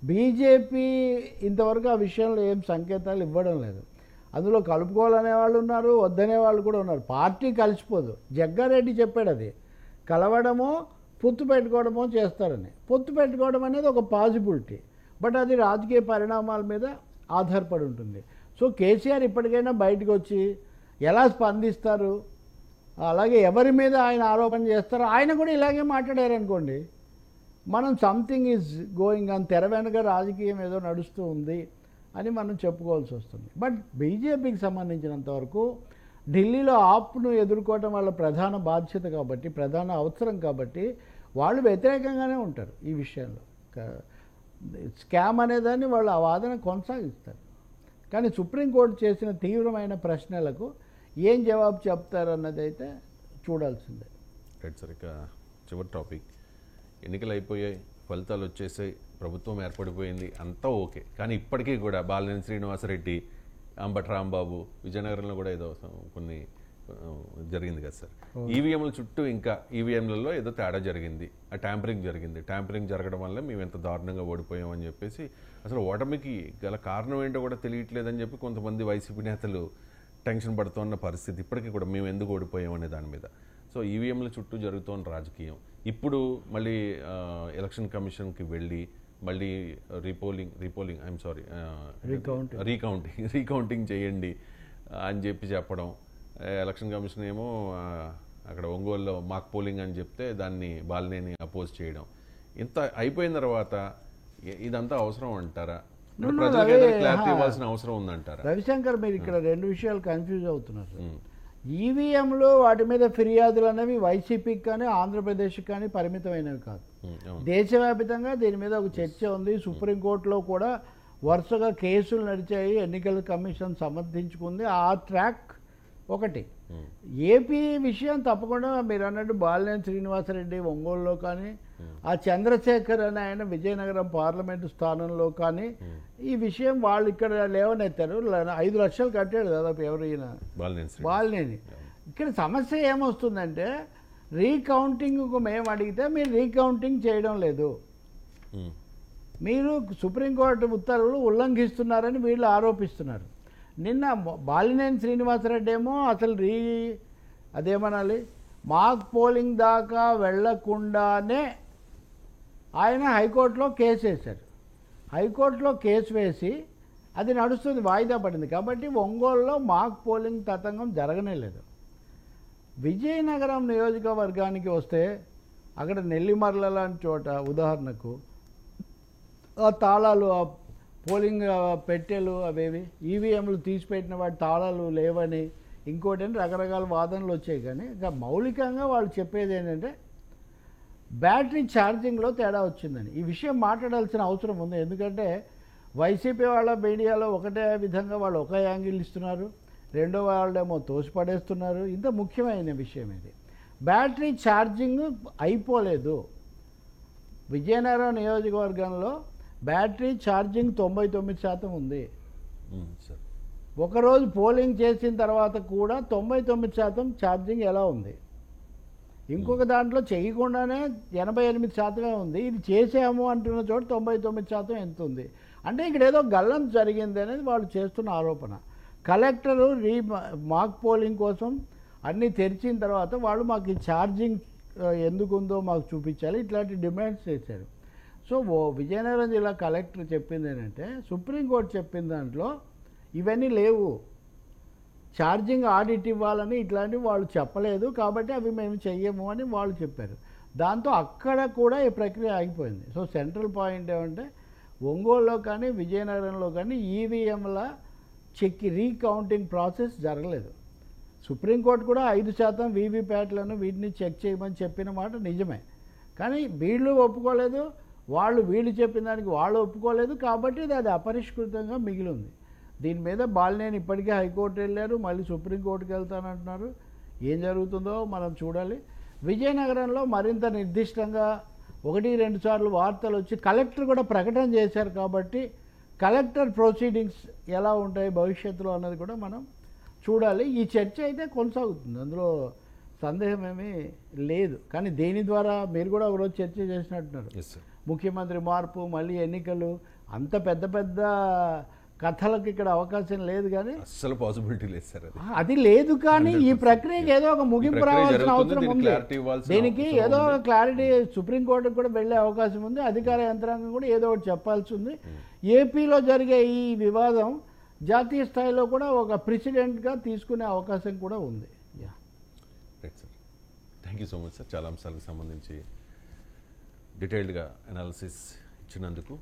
బీజేపీ ఇంతవరకు ఆ విషయంలో ఏం సంకేతాలు ఇవ్వడం లేదు. అందులో కలుపుకోవాలనే వాళ్ళు ఉన్నారు, వద్దనే వాళ్ళు కూడా ఉన్నారు. పార్టీ కలిసిపోదు. జగ్గారెడ్డి చెప్పాడు అది కలవడమో పొత్తు పెట్టుకోవడమో చేస్తారని. పొత్తు పెట్టుకోవడం అనేది ఒక పాసిబిలిటీ, బట్ అది రాజకీయ పరిణామాల మీద ఆధారపడి ఉంటుంది. సో కేసీఆర్ ఇప్పటికైనా బయటకు వచ్చి ఎలా స్పందిస్తారు, అలాగే ఎవరి మీద ఆయన ఆరోపణ చేస్తారో, ఆయన కూడా ఇలాగే మాట్లాడారనుకోండి, మనం సంథింగ్ ఈజ్ గోయింగ్ ఆన్, తెర వెనుక రాజకీయం ఏదో నడుస్తూ ఉంది అని మనం చెప్పుకోవాల్సి వస్తుంది. బట్ బీజేపీకి సంబంధించినంత వరకు ఢిల్లీలో ఆప్ను ఎదుర్కోవటం వాళ్ళ ప్రధాన బాధ్యత కాబట్టి, ప్రధాన అవసరం కాబట్టి వాళ్ళు వ్యతిరేకంగానే ఉంటారు ఈ విషయంలో. స్కామ్ అనేదాన్ని వాళ్ళు ఆ వాదన కొనసాగిస్తారు. కానీ సుప్రీంకోర్టు చేసిన తీవ్రమైన ప్రశ్నలకు ఏం జవాబు చెప్తారన్నది అయితే చూడాల్సిందే. రైట్ సార్, ఇక చివరి టాపిక్. ఎన్నికలు అయిపోయాయి, ఫలితాలు వచ్చేసాయి, ప్రభుత్వం ఏర్పడిపోయింది, అంతా ఓకే. కానీ ఇప్పటికీ కూడా బాలినేని శ్రీనివాసరెడ్డి, అంబటి రాంబాబు, విజయనగరంలో కూడా ఏదో కొన్ని జరిగింది కదా సార్. ఈవీఎంల చుట్టూ ఇంకా ఈవీఎంలలో ఏదో తేడా జరిగింది, ఆ ట్యాంపరింగ్ జరిగింది. ట్యాంపరింగ్ జరగడం వల్ల మేము ఎంత దారుణంగా ఓడిపోయామని చెప్పేసి, అసలు ఓటమికి గల కారణం ఏంటో కూడా తెలియట్లేదని చెప్పి కొంతమంది వైసీపీ నేతలు టెన్షన్ పడుతున్న పరిస్థితి ఇప్పటికీ కూడా, మేము ఎందుకు ఓడిపోయామనే దాని మీద. సో ఈవీఎంల చుట్టూ జరుగుతున్న రాజకీయం ఇప్పుడు మళ్ళీ ఎలక్షన్ కమిషన్కి వెళ్ళి మళ్ళీ రీకౌంటింగ్ చేయండి అని చెప్పడం, ఎలక్షన్ కమిషన్ ఏమో అక్కడ ఒంగోలులో మాక్ పోలింగ్ అని చెప్తే దాన్ని బాలినేని అపోజ్ చేయడం, ఇంత అయిపోయిన తర్వాత ఇదంతా అవసరం అంటారా? ప్రజలకు ఏదైనా క్లారిటీ ఇవ్వాల్సిన అవసరం ఉందంటారా? రవిశంకర్, మీరు ఇక్కడ రెండు విషయాలు కన్ఫ్యూజ్ అవుతున్నారు. ఈవీఎంలు వాటి మీద ఫిర్యాదులు అనేవి వైసీపీకి కానీ ఆంధ్రప్రదేశ్కి కానీ పరిమితమైనవి కాదు. దేశవ్యాప్తంగా దీని మీద ఒక చర్చ ఉంది. సుప్రీంకోర్టులో కూడా వరుసగా కేసులు నడిచాయి, ఎన్నికల కమిషన్ సమర్థించుకుంది. ఆ ట్రాక్ ఒకటి ఏపీ విషయం తప్పకుండా మీరు అన్నట్టు బాలినేని శ్రీనివాసరెడ్డి ఒంగోలులో కానీ ఆ చంద్రశేఖర్ అని ఆయన విజయనగరం పార్లమెంటు స్థానంలో కానీ ఈ విషయం వాళ్ళు ఇక్కడ లేవనెత్తారు. 5 లక్షలు కట్టాడు దాదాపు ఎవరైనా బాలినేని. ఇక్కడ సమస్య ఏమొస్తుందంటే రీకౌంటింగ్కు మేము అడిగితే మీరు రీకౌంటింగ్ చేయడం లేదు, మీరు సుప్రీంకోర్టు ఉత్తర్వులు ఉల్లంఘిస్తున్నారని వీళ్ళు ఆరోపిస్తున్నారు. నిన్న బాలినేని శ్రీనివాసరెడ్డి ఏమో అసలు అదేమనాలి మాక్ పోలింగ్ దాకా వెళ్లకుండానే ఆయన హైకోర్టులో కేసు వేశారు. హైకోర్టులో కేసు వేసి అది నడుస్తుంది, వాయిదా పడింది. కాబట్టి ఒంగోలులో మాక్ పోలింగ్ తతంగం జరగనే లేదు. విజయనగరం నియోజకవర్గానికి వస్తే అక్కడ నెల్లిమర్ల లాంటి చోట ఉదాహరణకు ఆ తాళాలు ఆ పోలింగ్ పెట్టెలు అవేవి ఈవీఎంలు తీసిపెట్టిన వాటి తాళాలు లేవని ఇంకోటి రకరకాల వాదనలు వచ్చాయి. కానీ ఇక మౌలికంగా వాళ్ళు చెప్పేది ఏంటంటే బ్యాటరీ ఛార్జింగ్లో తేడా వచ్చిందని. ఈ విషయం మాట్లాడాల్సిన అవసరం ఉంది. ఎందుకంటే వైసీపీ వాళ్ళ మీడియాలో ఒకటే విధంగా వాళ్ళు ఒక యాంగిల్ ఇస్తున్నారు, రెండో వాళ్ళేమో తోసిపడేస్తున్నారు. ఇంత ముఖ్యమైన విషయం ఇది. బ్యాటరీ ఛార్జింగ్ అయిపోలేదు. విజయనగరం నియోజకవర్గంలో బ్యాటరీ ఛార్జింగ్ 99% ఉంది. ఒకరోజు పోలింగ్ చేసిన తర్వాత కూడా 99% ఛార్జింగ్ ఎలా ఉంది. ఇంకొక దాంట్లో చేయకుండానే 88% ఉంది. ఇది చేసాము అంటున్న చోట 99% ఎంత ఉంది అంటే ఇక్కడ ఏదో గల్లం జరిగింది అనేది వాళ్ళు చేస్తున్న ఆరోపణ. కలెక్టరు మాక్ పోలింగ్ కోసం అన్నీ తెరిచిన తర్వాత వాళ్ళు మాకు ఈ ఛార్జింగ్ ఎందుకుందో మాకు చూపించాలి, ఇట్లాంటి డిమాండ్స్ చేశారు. సో విజయనగరం జిల్లా కలెక్టర్ చెప్పింది ఏంటంటే సుప్రీంకోర్టు చెప్పిన దాంట్లో ఇవన్నీ లేవు, ఛార్జింగ్ ఆడిట్ ఇవ్వాలని ఇట్లాంటివి వాళ్ళు చెప్పలేదు, కాబట్టి అవి మేము చెయ్యము అని వాళ్ళు చెప్పారు. దాంతో అక్కడ కూడా ఈ ప్రక్రియ ఆగిపోయింది. సో సెంట్రల్ పాయింట్ ఏమంటే ఒంగోలులో కానీ విజయనగరంలో కానీ ఈవీఎంల రీకౌంటింగ్ ప్రాసెస్ జరగలేదు. సుప్రీంకోర్టు కూడా 5% వీవీప్యాట్లను వీటిని చెక్ చేయమని చెప్పిన మాట నిజమే. కానీ వీళ్ళు ఒప్పుకోలేదు, వీళ్ళు చెప్పిన దానికి వాళ్ళు ఒప్పుకోలేదు. కాబట్టి అది అపరిష్కృతంగా మిగిలి ఉంది. దీని మీద బాలినేని ఇప్పటికే హైకోర్టు వెళ్ళారు, మళ్ళీ సుప్రీంకోర్టుకి వెళ్తానంటున్నారు. ఏం జరుగుతుందో మనం చూడాలి. విజయనగరంలో మరింత నిర్దిష్టంగా 1-2 సార్లు వార్తలు వచ్చి కలెక్టర్ కూడా ప్రకటన చేశారు. కాబట్టి కలెక్టర్ ప్రొసీడింగ్స్ ఎలా ఉంటాయి భవిష్యత్తులో అన్నది కూడా మనం చూడాలి. ఈ చర్చ అయితే కొనసాగుతుంది, అందులో సందేహం ఏమీ లేదు. కానీ దేని ద్వారా మీరు కూడా ఒకరోజు చర్చ చేసినట్టున్నారు, ముఖ్యమంత్రి మార్పు, మళ్ళీ ఎన్నికలు, అంత పెద్ద పెద్ద కథలకు ఇక్కడ అవకాశం లేదు. కానీ అసలు పాసిబిలిటీ లేదు సార్, అది లేదు. కానీ ఈ ప్రక్రియకి ఏదో ఒక ముగింపు రావాల్సిన అవసరం ఉంది. దీనికి ఏదో ఒక క్లారిటీ సుప్రీంకోర్టుకు కూడా వెళ్ళే అవకాశం ఉంది. అధికార యంత్రాంగం కూడా ఏదో ఒకటి చెప్పాల్సి ఉంది. ఏపీలో జరిగే ఈ వివాదం జాతీయ స్థాయిలో కూడా ఒక ప్రెసిడెంట్గా తీసుకునే అవకాశం కూడా ఉంది. Right sir, thank you so much sir. చాలా అంశాలకు సంబంధించి డీటెయిల్డ్గా అనాలిసిస్ ఇచ్చినందుకు.